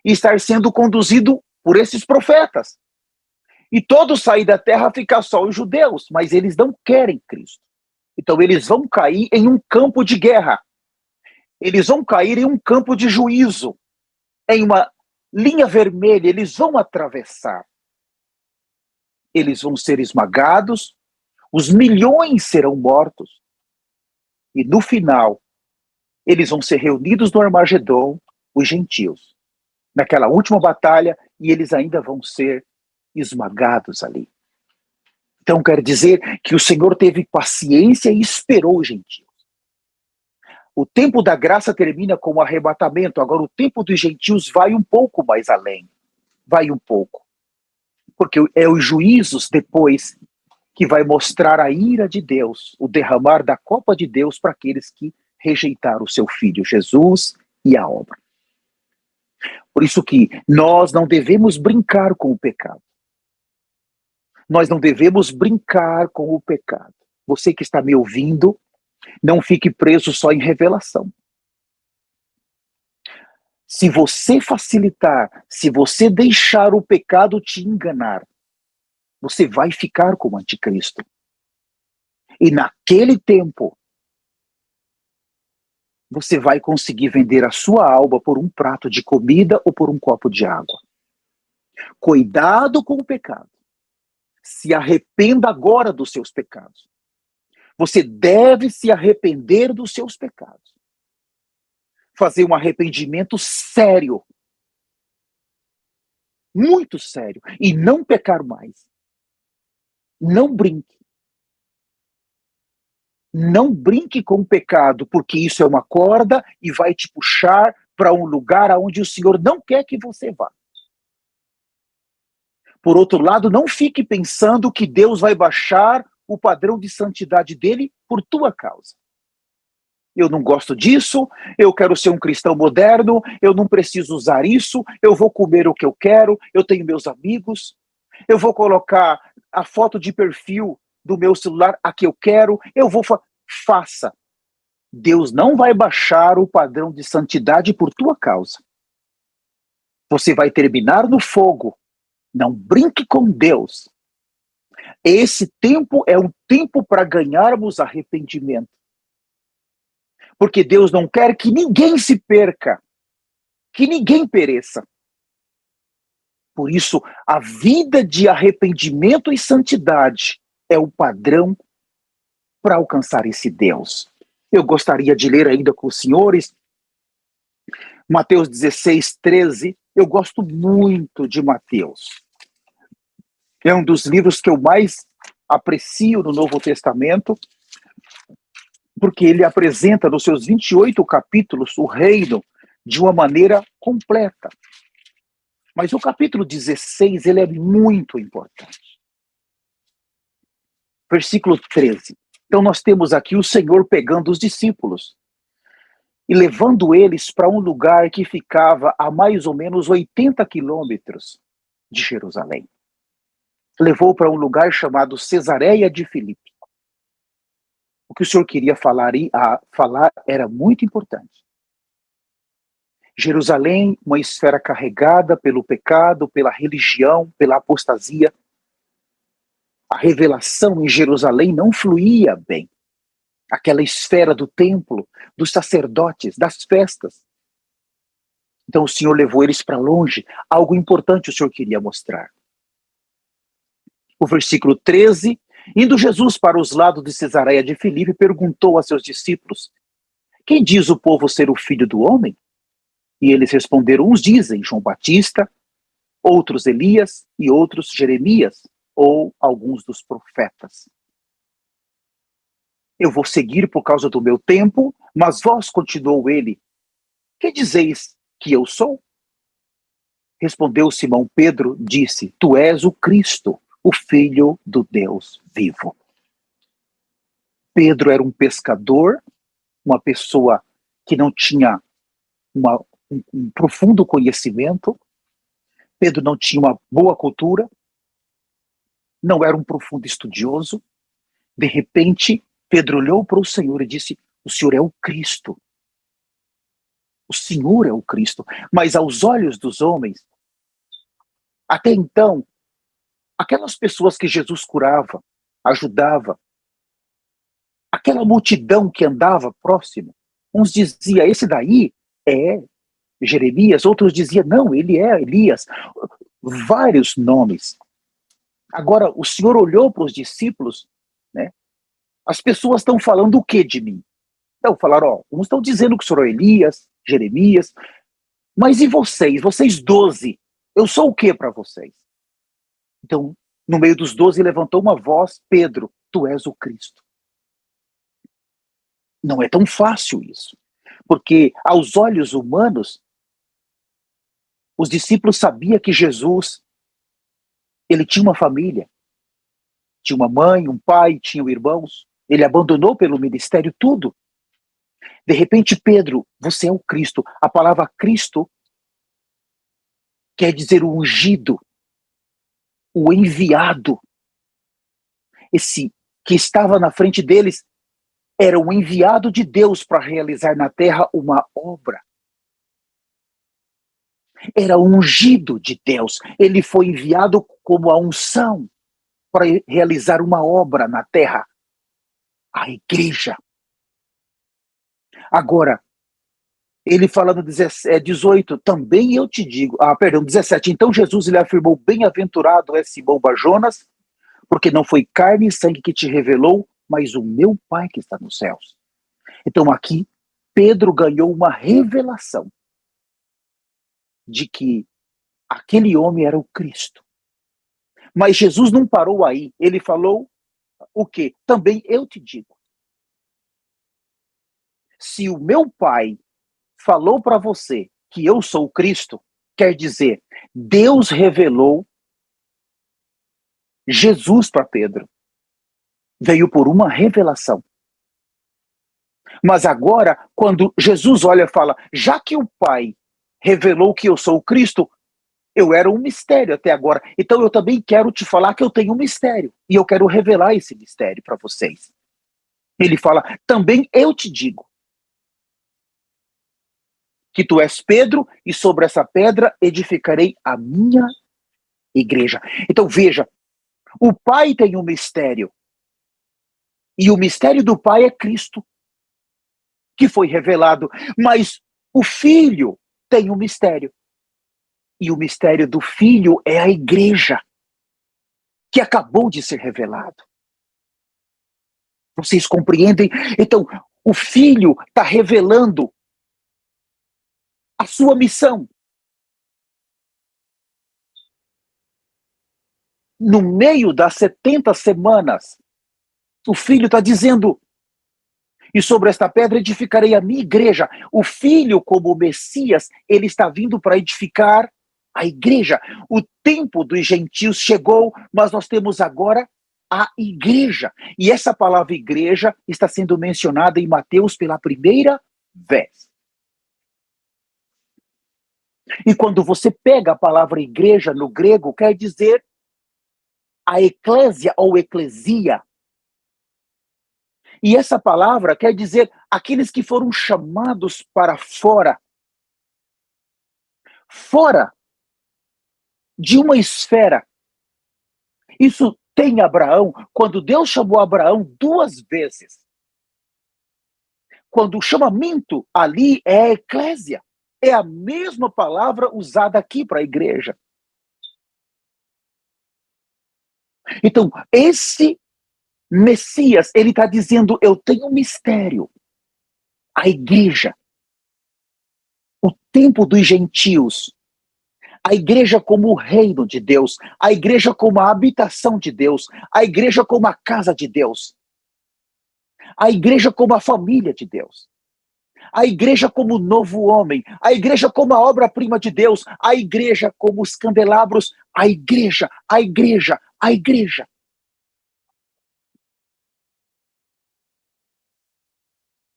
e estar sendo conduzido por esses profetas. E todos sair da terra, ficar só os judeus, mas eles não querem Cristo. Então eles vão cair em um campo de guerra. Eles vão cair em um campo de juízo, em uma linha vermelha, eles vão atravessar. Eles vão ser esmagados, os milhões serão mortos, e no final, eles vão ser reunidos no Armagedon, os gentios, naquela última batalha, e eles ainda vão ser esmagados ali. Então quer dizer que o Senhor teve paciência e esperou os gentios. O tempo da graça termina com o arrebatamento, agora o tempo dos gentios vai um pouco mais além. Vai um pouco. Porque é os juízos depois que vai mostrar a ira de Deus, o derramar da copa de Deus para aqueles que rejeitaram o seu Filho Jesus e a obra. Por isso que nós não devemos brincar com o pecado. Nós não devemos brincar com o pecado. Você que está me ouvindo, não fique preso só em revelação. Se você facilitar, se você deixar o pecado te enganar, você vai ficar como anticristo. E naquele tempo, você vai conseguir vender a sua alma por um prato de comida ou por um copo de água. Cuidado com o pecado. Se arrependa agora dos seus pecados. Você deve se arrepender dos seus pecados. Fazer um arrependimento sério. Muito sério. E não pecar mais. Não brinque. Não brinque com o pecado, porque isso é uma corda e vai te puxar para um lugar onde o Senhor não quer que você vá. Por outro lado, não fique pensando que Deus vai baixar o padrão de santidade dele por tua causa. Eu não gosto disso, eu quero ser um cristão moderno, eu não preciso usar isso, eu vou comer o que eu quero, eu tenho meus amigos, eu vou colocar a foto de perfil do meu celular a que eu quero, faça. Deus não vai baixar o padrão de santidade por tua causa. Você vai terminar no fogo. Não brinque com Deus. Esse tempo é um tempo para ganharmos arrependimento. Porque Deus não quer que ninguém se perca, que ninguém pereça. Por isso, a vida de arrependimento e santidade é o padrão para alcançar esse Deus. Eu gostaria de ler ainda com os senhores Mateus 16, 13. Eu gosto muito de Mateus. É um dos livros que eu mais aprecio no Novo Testamento, porque ele apresenta nos seus 28 capítulos o reino de uma maneira completa. Mas o capítulo 16, ele é muito importante. Versículo 13. Então nós temos aqui o Senhor pegando os discípulos e levando eles para um lugar que ficava a mais ou menos 80 quilômetros de Jerusalém. Levou para um lugar chamado Cesareia de Filipe. O que o Senhor queria falar era muito importante. Jerusalém, uma esfera carregada pelo pecado, pela religião, pela apostasia. A revelação em Jerusalém não fluía bem. Aquela esfera do templo, dos sacerdotes, das festas. Então o Senhor levou eles para longe. Algo importante o Senhor queria mostrar. O versículo 13, indo Jesus para os lados de Cesareia de Filipe, perguntou a seus discípulos: quem diz o povo ser o filho do homem? E eles responderam: uns dizem João Batista, outros Elias e outros Jeremias, ou alguns dos profetas. Eu vou seguir por causa do meu tempo, mas vós, continuou ele, que dizeis que eu sou? Respondeu Simão Pedro, disse: tu és o Cristo, o Filho do Deus vivo. Pedro era um pescador, uma pessoa que não tinha um profundo conhecimento. Pedro não tinha uma boa cultura, não era um profundo estudioso. De repente, Pedro olhou para o Senhor e disse: o Senhor é o Cristo. O Senhor é o Cristo. Mas aos olhos dos homens, até então, aquelas pessoas que Jesus curava, ajudava, aquela multidão que andava próximo, uns diziam: esse daí é Jeremias, outros diziam: não, ele é Elias. Vários nomes. Agora, o Senhor olhou para os discípulos, né? As pessoas estão falando o que de mim? Então, falaram: uns estão dizendo que o Senhor é Elias, Jeremias, mas e vocês? Vocês 12, eu sou o que para vocês? Então, no meio dos 12 levantou uma voz: Pedro, tu és o Cristo. Não é tão fácil isso, porque aos olhos humanos, os discípulos sabiam que Jesus, ele tinha uma família, tinha uma mãe, um pai, tinha irmãos, ele abandonou pelo ministério tudo. De repente, Pedro, você é o Cristo. A palavra Cristo quer dizer o ungido, o enviado. Esse que estava na frente deles era o enviado de Deus para realizar na terra uma obra. Era o ungido de Deus. Ele foi enviado como a unção para realizar uma obra na terra. A igreja. Agora, ele fala no 18, também eu te digo, 17, então Jesus lhe afirmou: bem-aventurado é Simão Barjonas, porque não foi carne e sangue que te revelou, mas o meu Pai que está nos céus. Então aqui, Pedro ganhou uma revelação de que aquele homem era o Cristo. Mas Jesus não parou aí, ele falou o quê? Também eu te digo. Se o meu Pai falou para você que eu sou o Cristo, quer dizer, Deus revelou Jesus para Pedro. Veio por uma revelação. Mas agora, quando Jesus olha e fala: já que o Pai revelou que eu sou o Cristo, eu era um mistério até agora, então eu também quero te falar que eu tenho um mistério, e eu quero revelar esse mistério para vocês. Ele fala: também eu te digo que tu és Pedro, e sobre essa pedra edificarei a minha igreja. Então veja, O Pai tem um mistério. E o mistério do Pai é Cristo, que foi revelado. Mas o Filho tem um mistério. E o mistério do Filho é a igreja, que acabou de ser revelado. Vocês compreendem? Então, o Filho está revelando a sua missão. No meio das 70 semanas, o Filho está dizendo: e sobre esta pedra edificarei a minha igreja. O Filho, como Messias, ele está vindo para edificar a igreja. O tempo dos gentios chegou, mas nós temos agora a igreja. E essa palavra igreja está sendo mencionada em Mateus pela primeira vez. E quando você pega a palavra igreja no grego, quer dizer a eclésia ou eclesia. E essa palavra quer dizer aqueles que foram chamados para fora. Fora de uma esfera. Isso tem Abraão, quando Deus chamou Abraão 2 vezes. Quando o chamamento ali é a eclésia. É a mesma palavra usada aqui para a igreja. Então, esse Messias, ele está dizendo: eu tenho um mistério. A igreja. O tempo dos gentios. A igreja como o reino de Deus. A igreja como a habitação de Deus. A igreja como a casa de Deus. A igreja como a família de Deus. A igreja como o novo homem. A igreja como a obra-prima de Deus. A igreja como os candelabros. A igreja, a igreja, a igreja.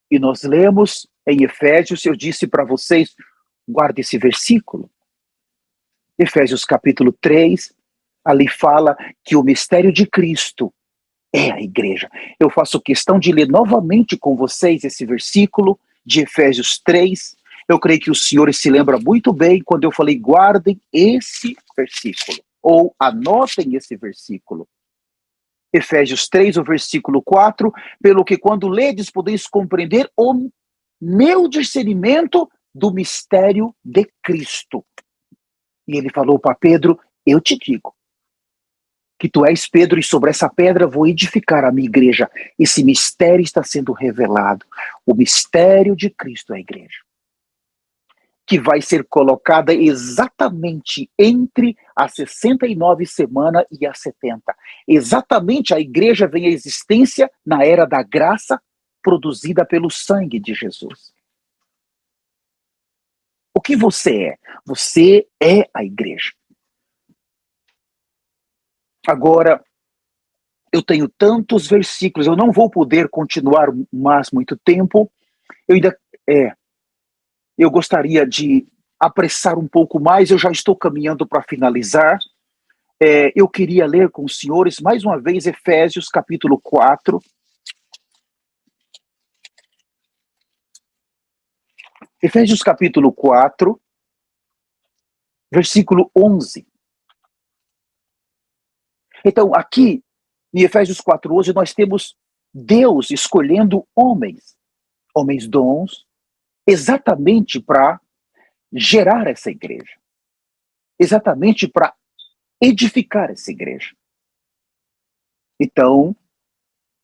E nós lemos em Efésios, eu disse para vocês, guarde esse versículo. Efésios capítulo 3, ali fala que o mistério de Cristo é a igreja. Eu faço questão de ler novamente com vocês esse versículo de Efésios 3. Eu creio que os senhores se lembram muito bem quando eu falei: guardem esse versículo, ou anotem esse versículo. Efésios 3, o versículo 4, pelo que quando ledes podeis compreender o meu discernimento do mistério de Cristo. E ele falou para Pedro: eu te digo que tu és Pedro, e sobre essa pedra vou edificar a minha igreja. Esse mistério está sendo revelado. O mistério de Cristo é a igreja, que vai ser colocada exatamente entre as 69 semanas e as 70. Exatamente, a igreja vem à existência na era da graça, produzida pelo sangue de Jesus. O que você é? Você é a igreja. Agora, eu tenho tantos versículos, eu não vou poder continuar mais muito tempo. Eu gostaria de apressar um pouco mais, eu já estou caminhando para finalizar. Eu queria ler com os senhores, mais uma vez, Efésios capítulo 4. Efésios capítulo 4, versículo 11. Então, aqui, em Efésios 4, 11, nós temos Deus escolhendo homens dons, exatamente para gerar essa igreja. Exatamente para edificar essa igreja. Então,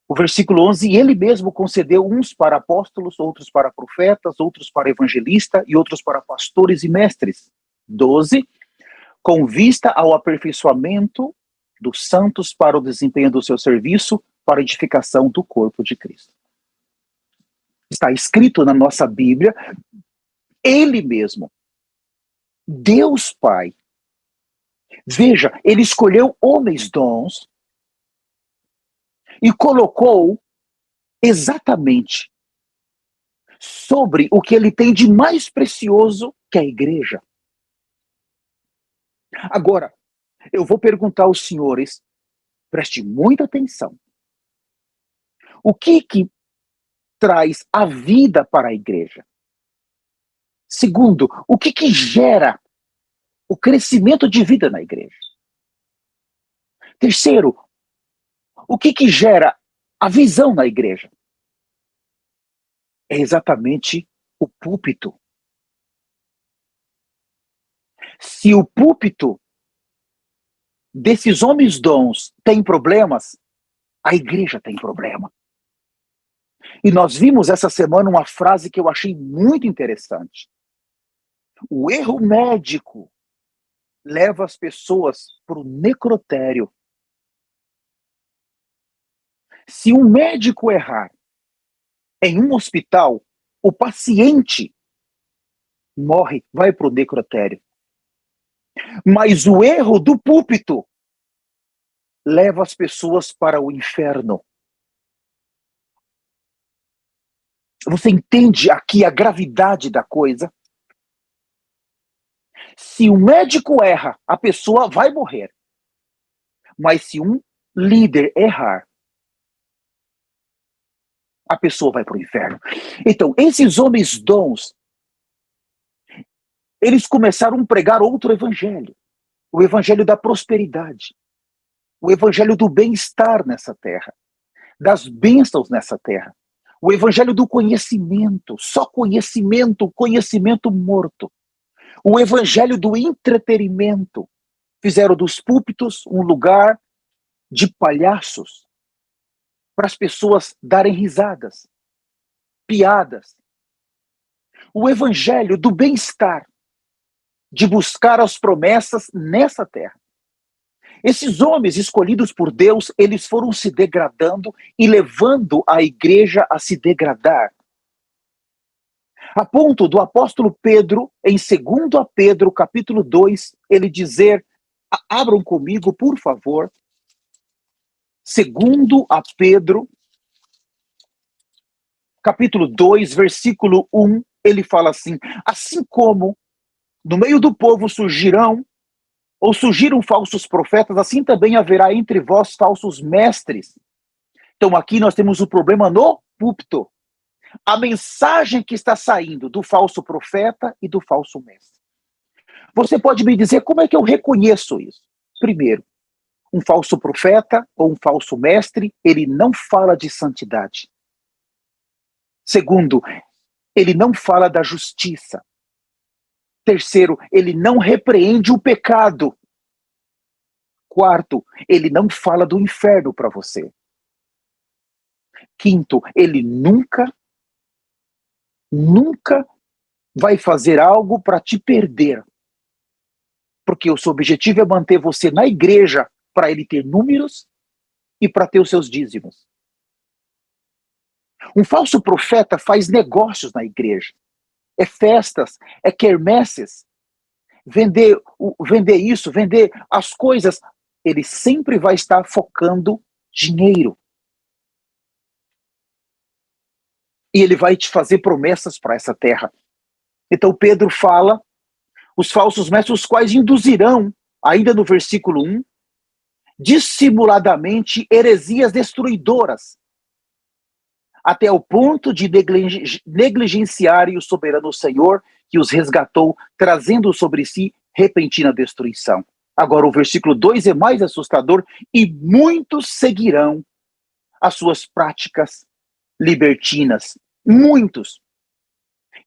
o versículo 11, ele mesmo concedeu uns para apóstolos, outros para profetas, outros para evangelistas e outros para pastores e mestres. 12, com vista ao aperfeiçoamento dos santos para o desempenho do seu serviço, para a edificação do corpo de Cristo. Está escrito na nossa Bíblia, ele mesmo, Deus Pai. Veja, ele escolheu homens dons e colocou exatamente sobre o que ele tem de mais precioso, que é a igreja. Agora, eu vou perguntar aos senhores, preste muita atenção. O que traz a vida para a igreja? Segundo, o que gera o crescimento de vida na igreja? Terceiro, o que gera a visão na igreja? É exatamente o púlpito. Se o púlpito desses homens dons tem problemas, a igreja tem problema. E nós vimos essa semana uma frase que eu achei muito interessante. O erro médico leva as pessoas para o necrotério. Se um médico errar em um hospital, o paciente morre, vai para o necrotério. Mas o erro do púlpito leva as pessoas para o inferno. Você entende aqui a gravidade da coisa? Se um médico erra, a pessoa vai morrer. Mas se um líder errar, a pessoa vai para o inferno. Então, esses homens dons, eles começaram a pregar outro evangelho. O evangelho da prosperidade. O evangelho do bem-estar nessa terra. Das bênçãos nessa terra. O evangelho do conhecimento. Só conhecimento, conhecimento morto. O evangelho do entretenimento. Fizeram dos púlpitos um lugar de palhaços para as pessoas darem risadas, piadas. O evangelho do bem-estar, de buscar as promessas nessa terra. Esses homens escolhidos por Deus, eles foram se degradando e levando a igreja a se degradar. A ponto do apóstolo Pedro, em 2 Pedro, capítulo 2, ele dizer, abram comigo, por favor, 2 Pedro, capítulo 2, versículo 1, ele fala assim, assim como no meio do povo surgiram falsos profetas, assim também haverá entre vós falsos mestres. Então aqui nós temos o problema no púlpito. A mensagem que está saindo do falso profeta e do falso mestre. Você pode me dizer como é que eu reconheço isso? Primeiro, um falso profeta ou um falso mestre, ele não fala de santidade. Segundo, ele não fala da justiça. Terceiro, ele não repreende o pecado. Quarto, ele não fala do inferno para você. Quinto, ele nunca vai fazer algo para te perder. Porque o seu objetivo é manter você na igreja para ele ter números e para ter os seus dízimos. Um falso profeta faz negócios na igreja. É festas, é quermesses. Vender isso, vender as coisas. Ele sempre vai estar focando dinheiro. E ele vai te fazer promessas para essa terra. Então Pedro fala, os falsos mestres, os quais induzirão, ainda no versículo 1, dissimuladamente heresias destruidoras, até o ponto de negligenciarem o soberano Senhor que os resgatou, trazendo sobre si repentina destruição. Agora o versículo 2 é mais assustador, e muitos seguirão as suas práticas libertinas. Muitos.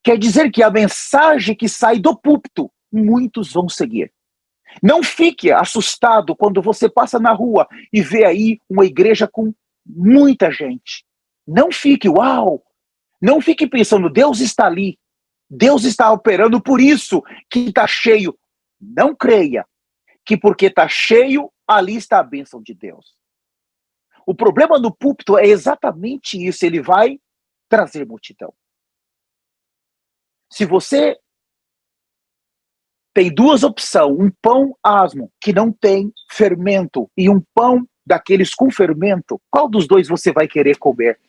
Quer dizer que a mensagem que sai do púlpito, muitos vão seguir. Não fique assustado quando você passa na rua e vê aí uma igreja com muita gente. Não fique, uau! Não fique pensando, Deus está ali. Deus está operando, por isso que está cheio. Não creia que porque está cheio, ali está a bênção de Deus. O problema no púlpito é exatamente isso, ele vai trazer multidão. Se você tem duas opções, um pão asmo, que não tem fermento, e um pão daqueles com fermento, qual dos dois você vai querer comer?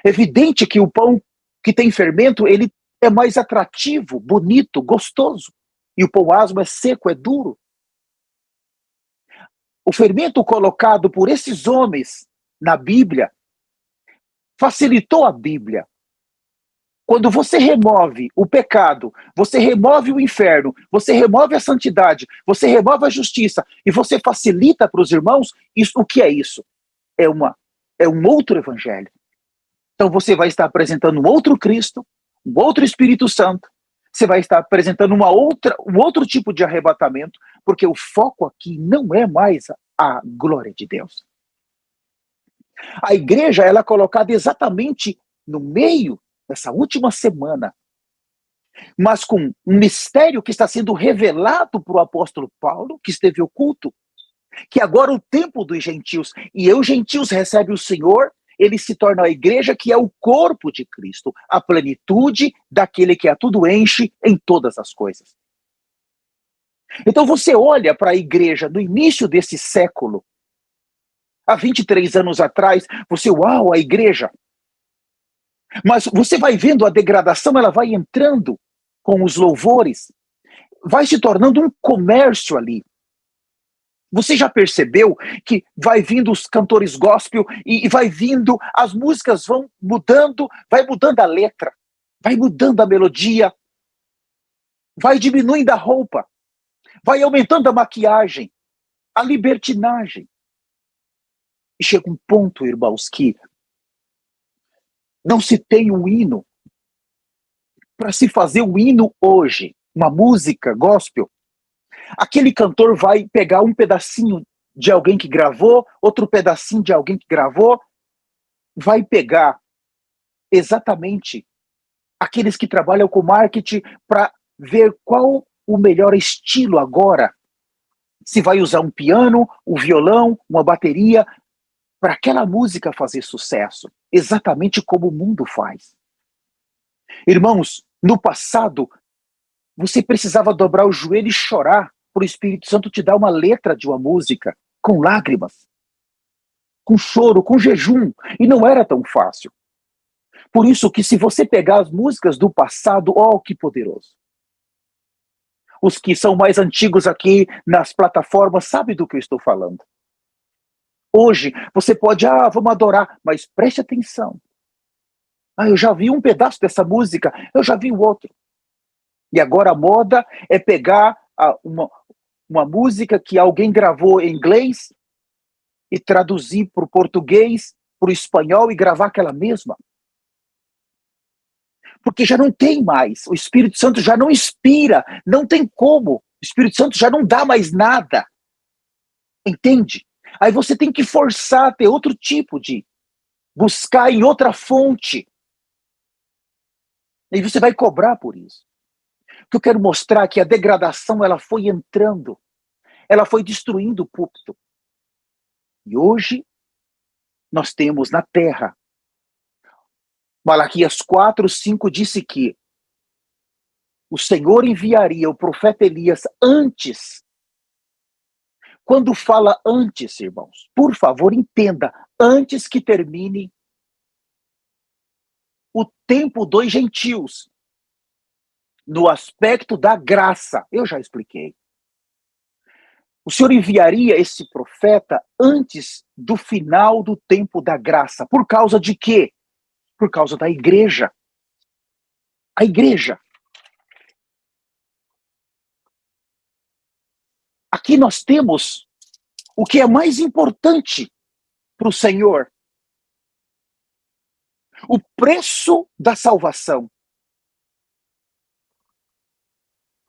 É evidente que o pão que tem fermento, ele é mais atrativo, bonito, gostoso. E o pão asmo é seco, é duro. O fermento colocado por esses homens na Bíblia facilitou a Bíblia. Quando você remove o pecado, você remove o inferno, você remove a santidade, você remove a justiça e você facilita para os irmãos, isso, o que é isso? É um outro evangelho. Então você vai estar apresentando um outro Cristo, um outro Espírito Santo, você vai estar apresentando um outro tipo de arrebatamento, porque o foco aqui não é mais a glória de Deus. A igreja, ela é colocada exatamente no meio dessa última semana, mas com um mistério que está sendo revelado para o apóstolo Paulo, que esteve oculto, que agora o tempo dos gentios, e os gentios recebem o Senhor, ele se torna a igreja que é o corpo de Cristo, a plenitude daquele que a tudo enche em todas as coisas. Então você olha para a igreja no início desse século, há 23 anos atrás, uau, a igreja. Mas você vai vendo a degradação, ela vai entrando com os louvores, vai se tornando um comércio ali. Você já percebeu que vai vindo os cantores gospel e vai vindo, as músicas vão mudando, vai mudando a letra, vai mudando a melodia, vai diminuindo a roupa, vai aumentando a maquiagem, a libertinagem. E chega um ponto, irmãos, que não se tem um hino para se fazer o hino hoje, uma música gospel. Aquele cantor vai pegar um pedacinho de alguém que gravou, outro pedacinho de alguém que gravou, vai pegar exatamente aqueles que trabalham com marketing para ver qual o melhor estilo agora. Se vai usar um piano, um violão, uma bateria, para aquela música fazer sucesso, exatamente como o mundo faz. Irmãos, no passado, você precisava dobrar o joelho e chorar para o Espírito Santo te dar uma letra de uma música, com lágrimas, com choro, com jejum, e não era tão fácil. Por isso que se você pegar as músicas do passado, que poderoso. Os que são mais antigos aqui nas plataformas sabem do que eu estou falando. Hoje, você pode, vamos adorar, mas preste atenção. Eu já vi um pedaço dessa música, eu já vi o outro. E agora a moda é pegar uma música que alguém gravou em inglês e traduzir para o português, para o espanhol e gravar aquela mesma. Porque já não tem mais, o Espírito Santo já não inspira, não tem como, o Espírito Santo já não dá mais nada. Entende? Aí você tem que forçar a ter outro tipo de buscar em outra fonte. E você vai cobrar por isso. O que eu quero mostrar é que a degradação ela foi entrando, ela foi destruindo o púlpito. E hoje nós temos na terra, Malaquias 4:5 disse que o Senhor enviaria o profeta Elias antes. Quando fala antes, irmãos, por favor entenda, antes que termine o tempo dos gentios, no aspecto da graça, eu já expliquei. O Senhor enviaria esse profeta antes do final do tempo da graça. Por causa de quê? Por causa da igreja. A igreja. Aqui nós temos o que é mais importante para o Senhor. O preço da salvação.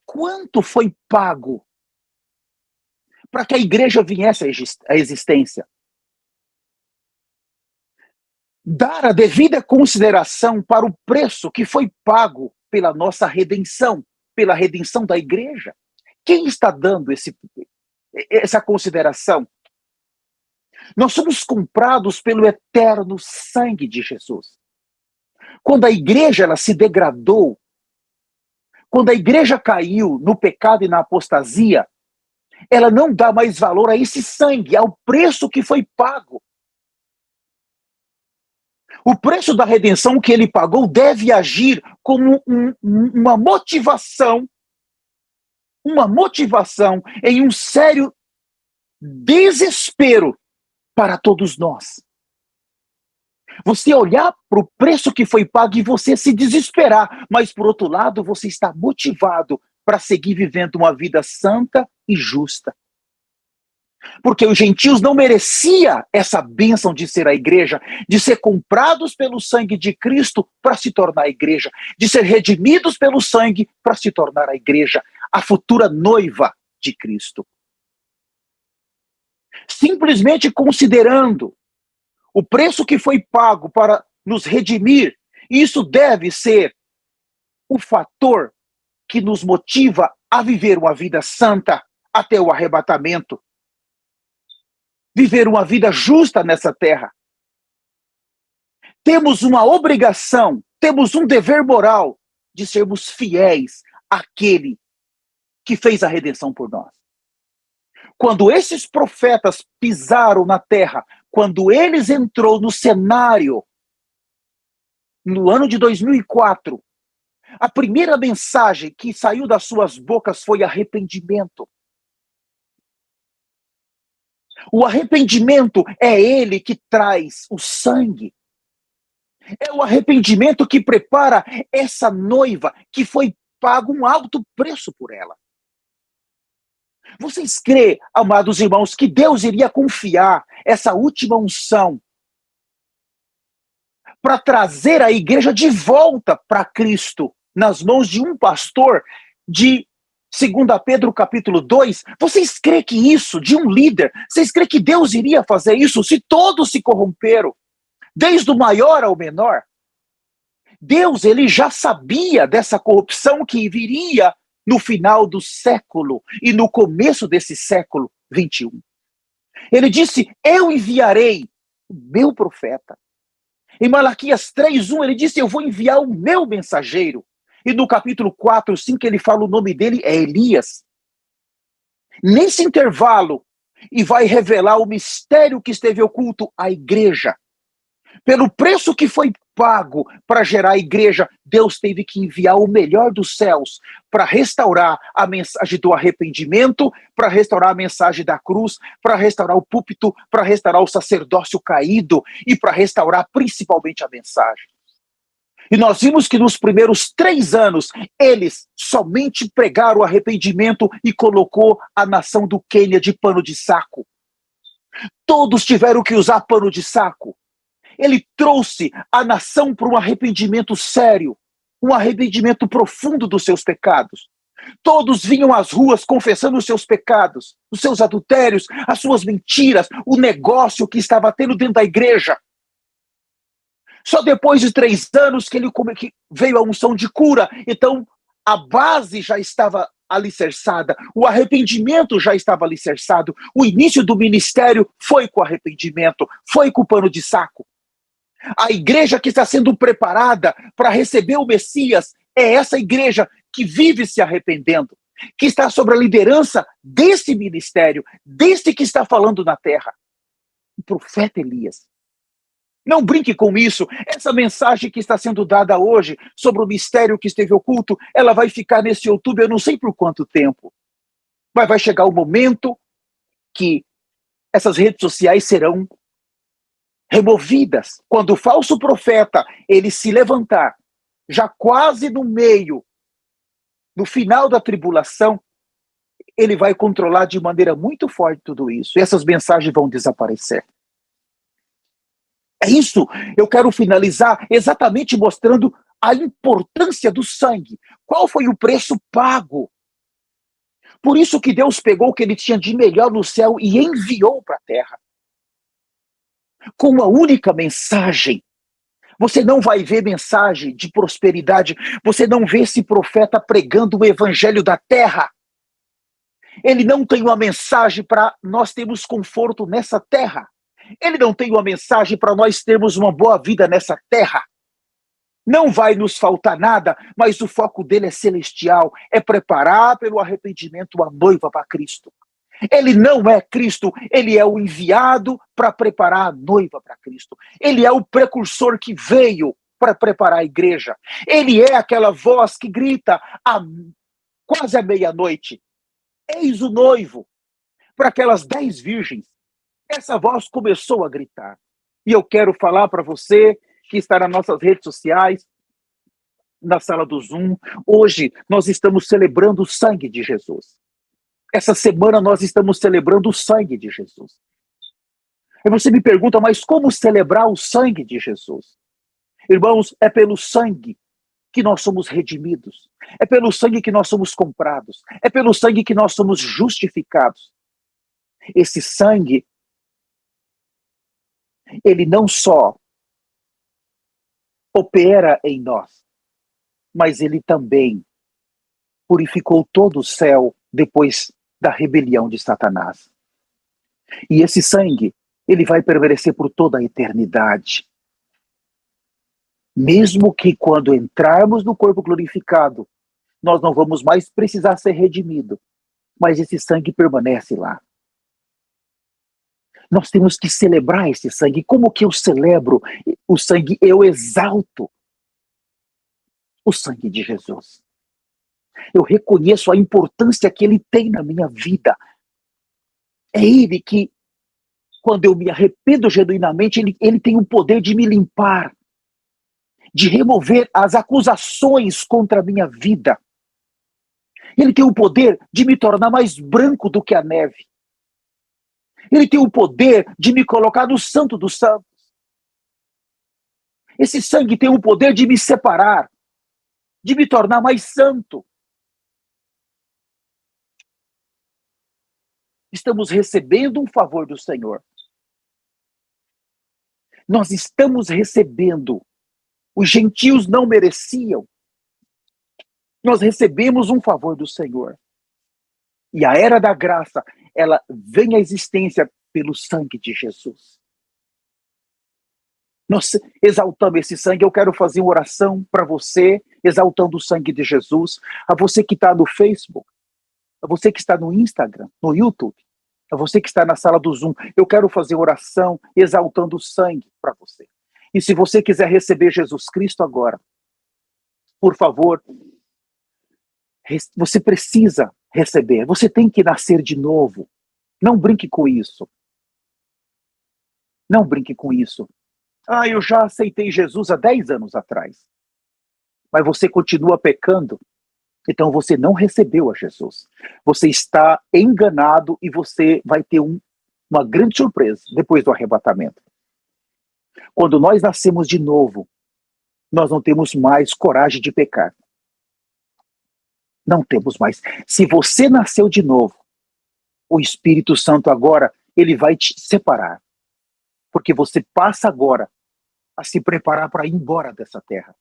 Quanto foi pago para que a igreja viesse à existência? Dar a devida consideração para o preço que foi pago pela nossa redenção, pela redenção da igreja. Quem está dando essa consideração? Nós somos comprados pelo eterno sangue de Jesus. Quando a igreja ela se degradou, quando a igreja caiu no pecado e na apostasia, ela não dá mais valor a esse sangue, ao preço que foi pago. O preço da redenção que ele pagou deve agir como uma motivação em um sério desespero para todos nós. Você olhar para o preço que foi pago e você se desesperar, mas por outro lado, você está motivado para seguir vivendo uma vida santa e justa. Porque os gentios não mereciam essa bênção de ser a igreja, de ser comprados pelo sangue de Cristo para se tornar a igreja, de ser redimidos pelo sangue para se tornar a igreja, a futura noiva de Cristo. Simplesmente considerando o preço que foi pago para nos redimir, isso deve ser o fator que nos motiva a viver uma vida santa até o arrebatamento. Viver uma vida justa nessa terra. Temos uma obrigação, temos um dever moral de sermos fiéis àquele que fez a redenção por nós. Quando esses profetas pisaram na terra, quando eles entrou no cenário, no ano de 2004, a primeira mensagem que saiu das suas bocas foi arrependimento. O arrependimento é ele que traz o sangue. É o arrependimento que prepara essa noiva que foi pago um alto preço por ela. Vocês crêem, amados irmãos, que Deus iria confiar essa última unção para trazer a igreja de volta para Cristo nas mãos de um pastor de 2 Pedro capítulo 2? Vocês crêem que isso, de um líder, vocês crêem que Deus iria fazer isso se todos se corromperam, desde o maior ao menor? Deus, ele já sabia dessa corrupção que viria no final do século e no começo desse século 21. Ele disse: eu enviarei o meu profeta. Em Malaquias 3:1 ele disse: eu vou enviar o meu mensageiro. E no capítulo 4:5 ele fala o nome dele é Elias. Nesse intervalo, e vai revelar o mistério que esteve oculto à igreja. Pelo preço que foi pago para gerar a igreja, Deus teve que enviar o melhor dos céus para restaurar a mensagem do arrependimento, para restaurar a mensagem da cruz, para restaurar o púlpito, para restaurar o sacerdócio caído e para restaurar principalmente a mensagem. E nós vimos que nos primeiros 3 anos, eles somente pregaram o arrependimento e colocou a nação do Quênia de pano de saco. Todos tiveram que usar pano de saco. Ele trouxe a nação para um arrependimento sério, um arrependimento profundo dos seus pecados. Todos vinham às ruas confessando os seus pecados, os seus adultérios, as suas mentiras, o negócio que estava tendo dentro da igreja. Só depois de 3 anos que veio a unção de cura, então a base já estava alicerçada, o arrependimento já estava alicerçado, o início do ministério foi com arrependimento, foi com o pano de saco. A igreja que está sendo preparada para receber o Messias é essa igreja que vive se arrependendo, que está sob a liderança desse ministério, desse que está falando na terra, o profeta Elias. Não brinque com isso. Essa mensagem que está sendo dada hoje sobre o mistério que esteve oculto, ela vai ficar nesse YouTube, eu não sei por quanto tempo. Mas vai chegar o momento que essas redes sociais serão removidas. Quando o falso profeta, ele se levantar, já quase no meio, no final da tribulação, ele vai controlar de maneira muito forte tudo isso. E essas mensagens vão desaparecer. É isso. Eu quero finalizar exatamente mostrando a importância do sangue. Qual foi o preço pago? Por isso que Deus pegou o que ele tinha de melhor no céu e enviou para a terra. Com uma única mensagem. Você não vai ver mensagem de prosperidade. Você não vê esse profeta pregando o evangelho da terra. Ele não tem uma mensagem para nós termos conforto nessa terra. Ele não tem uma mensagem para nós termos uma boa vida nessa terra. Não vai nos faltar nada, mas o foco dele é celestial, é preparar pelo arrependimento a noiva para Cristo. Ele não é Cristo, ele é o enviado para preparar a noiva para Cristo. Ele é o precursor que veio para preparar a igreja. Ele é aquela voz que grita quase à meia-noite: eis o noivo. Para aquelas 10 virgens, essa voz começou a gritar. E eu quero falar para você que está nas nossas redes sociais, na sala do Zoom, hoje nós estamos celebrando o sangue de Jesus. Essa semana nós estamos celebrando o sangue de Jesus. E você me pergunta, mas como celebrar o sangue de Jesus? Irmãos, é pelo sangue que nós somos redimidos. É pelo sangue que nós somos comprados. É pelo sangue que nós somos justificados. Esse sangue, ele não só opera em nós, mas ele também purificou todo o céu depois da rebelião de Satanás. E esse sangue, ele vai permanecer por toda a eternidade. Mesmo que quando entrarmos no corpo glorificado, nós não vamos mais precisar ser redimidos, mas esse sangue permanece lá. Nós temos que celebrar esse sangue. Como que eu celebro o sangue? Eu exalto o sangue de Jesus. Eu reconheço a importância que ele tem na minha vida. É ele que, quando eu me arrependo genuinamente, ele tem o poder de me limpar, de remover as acusações contra a minha vida. Ele tem o poder de me tornar mais branco do que a neve. Ele tem o poder de me colocar no santo dos santos. Esse sangue tem o poder de me separar, de me tornar mais santo. Estamos recebendo um favor do Senhor. Nós estamos recebendo. Os gentios não mereciam. Nós recebemos um favor do Senhor. E a era da graça, ela vem à existência pelo sangue de Jesus. Nós exaltamos esse sangue. Eu quero fazer uma oração para você, exaltando o sangue de Jesus. A você que está no Facebook, a você que está no Instagram, no YouTube, a você que está na sala do Zoom, eu quero fazer oração exaltando o sangue para você. E se você quiser receber Jesus Cristo agora, por favor, você precisa receber. Você tem que nascer de novo. Não brinque com isso. Não brinque com isso. Ah, eu já aceitei Jesus há 10 anos atrás. Mas você continua pecando. Então você não recebeu a Jesus. Você está enganado e você vai ter uma grande surpresa depois do arrebatamento. Quando nós nascemos de novo, nós não temos mais coragem de pecar. Não temos mais. Se você nasceu de novo, o Espírito Santo agora, ele vai te separar. Porque você passa agora a se preparar para ir embora dessa terra.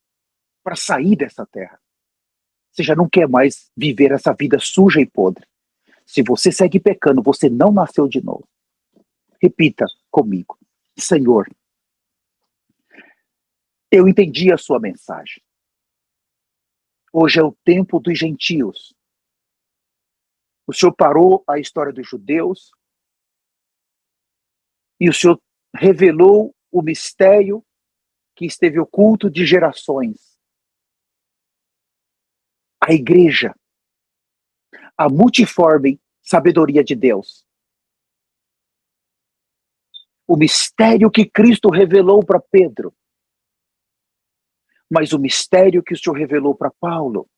Para sair dessa terra. Você já não quer mais viver essa vida suja e podre. Se você segue pecando, você não nasceu de novo. Repita comigo. Senhor, eu entendi a sua mensagem. Hoje é o tempo dos gentios. O Senhor parou a história dos judeus e o Senhor revelou o mistério que esteve oculto de gerações. A igreja, a multiforme sabedoria de Deus. O mistério que Cristo revelou para Pedro. Mas o mistério que o Senhor revelou para Paulo.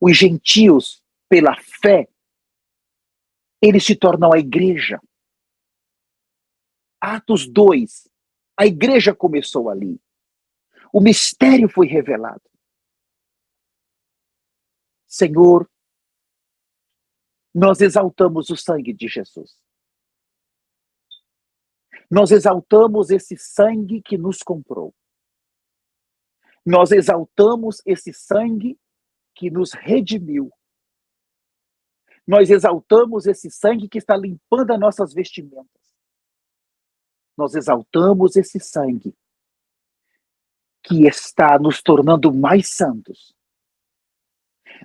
Os gentios, pela fé, eles se tornam a igreja. Atos 2, a igreja começou ali. O mistério foi revelado. Senhor, nós exaltamos o sangue de Jesus. Nós exaltamos esse sangue que nos comprou. Nós exaltamos esse sangue que nos redimiu. Nós exaltamos esse sangue que está limpando as nossas vestimentas. Nós exaltamos esse sangue que está nos tornando mais santos.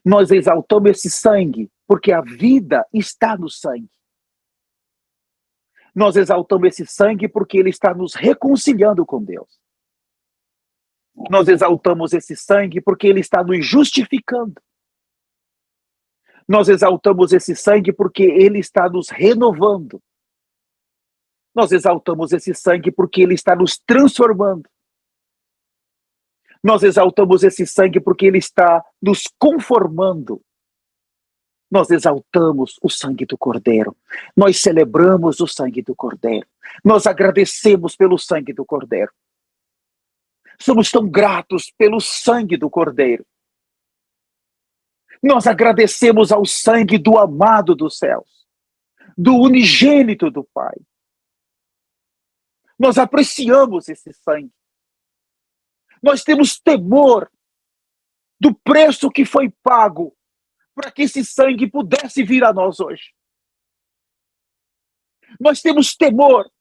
Nós exaltamos esse sangue porque a vida está no sangue. Nós exaltamos esse sangue porque ele está nos reconciliando com Deus. Nós exaltamos esse sangue porque ele está nos justificando. Nós exaltamos esse sangue porque ele está nos renovando. Nós exaltamos esse sangue porque ele está nos transformando. Nós exaltamos esse sangue porque ele está nos conformando. Nós exaltamos o sangue do Cordeiro. Nós celebramos o sangue do Cordeiro. Nós agradecemos pelo sangue do Cordeiro. Somos tão gratos pelo sangue do Cordeiro. Nós agradecemos ao sangue do amado dos céus, do unigênito do Pai. Nós apreciamos esse sangue. Nós temos temor do preço que foi pago para que esse sangue pudesse vir a nós hoje. Nós temos temor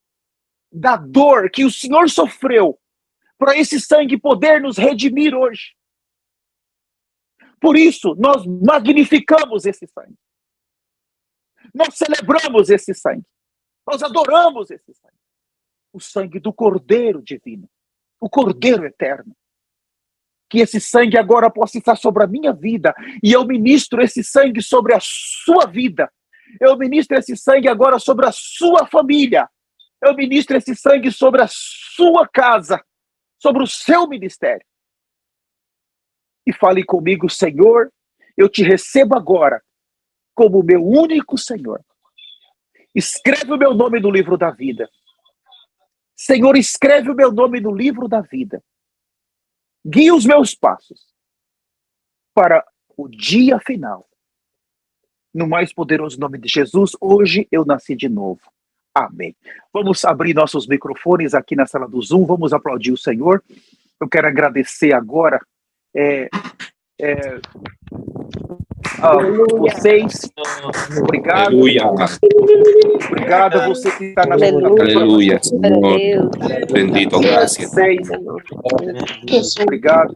da dor que o Senhor sofreu para esse sangue poder nos redimir hoje. Por isso, nós magnificamos esse sangue. Nós celebramos esse sangue. Nós adoramos esse sangue. O sangue do Cordeiro divino. O Cordeiro eterno. Que esse sangue agora possa estar sobre a minha vida. E eu ministro esse sangue sobre a sua vida. Eu ministro esse sangue agora sobre a sua família. Eu ministro esse sangue sobre a sua casa. Sobre o seu ministério. E fale comigo, Senhor, eu te recebo agora como meu único Senhor. Escreve o meu nome no livro da vida. Senhor, escreve o meu nome no livro da vida. Guia os meus passos para o dia final. No mais poderoso nome de Jesus, hoje eu nasci de novo. Amém. Vamos abrir nossos microfones aqui na sala do Zoom, vamos aplaudir o Senhor. Eu quero agradecer agora vocês. Obrigado. Aleluia. Obrigado a você que está na Aleluia, Senhor. Bendito, graças. vocês. Obrigado.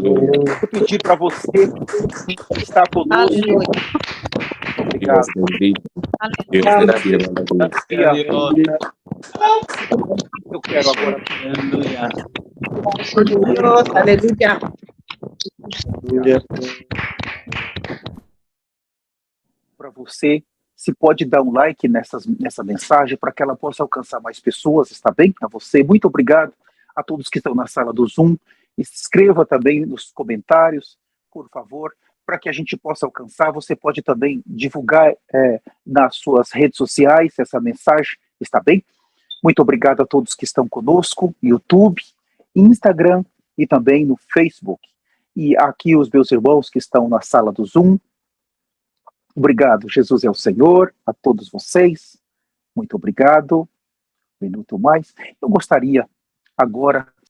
Vou pedir para você que está conosco. Obrigado. Eu quero agora. Aleluia. Para você, se pode dar um like nessa mensagem para que ela possa alcançar mais pessoas, está bem? A você, muito obrigado a todos que estão na sala do Zoom. Escreva também nos comentários, por favor, para que a gente possa alcançar. Você pode também divulgar nas suas redes sociais essa mensagem, está bem? Muito obrigado a todos que estão conosco, YouTube, Instagram e também no Facebook. E aqui os meus irmãos que estão na sala do Zoom. Obrigado, Jesus é o Senhor, a todos vocês. Muito obrigado. Um minuto mais. Eu gostaria agora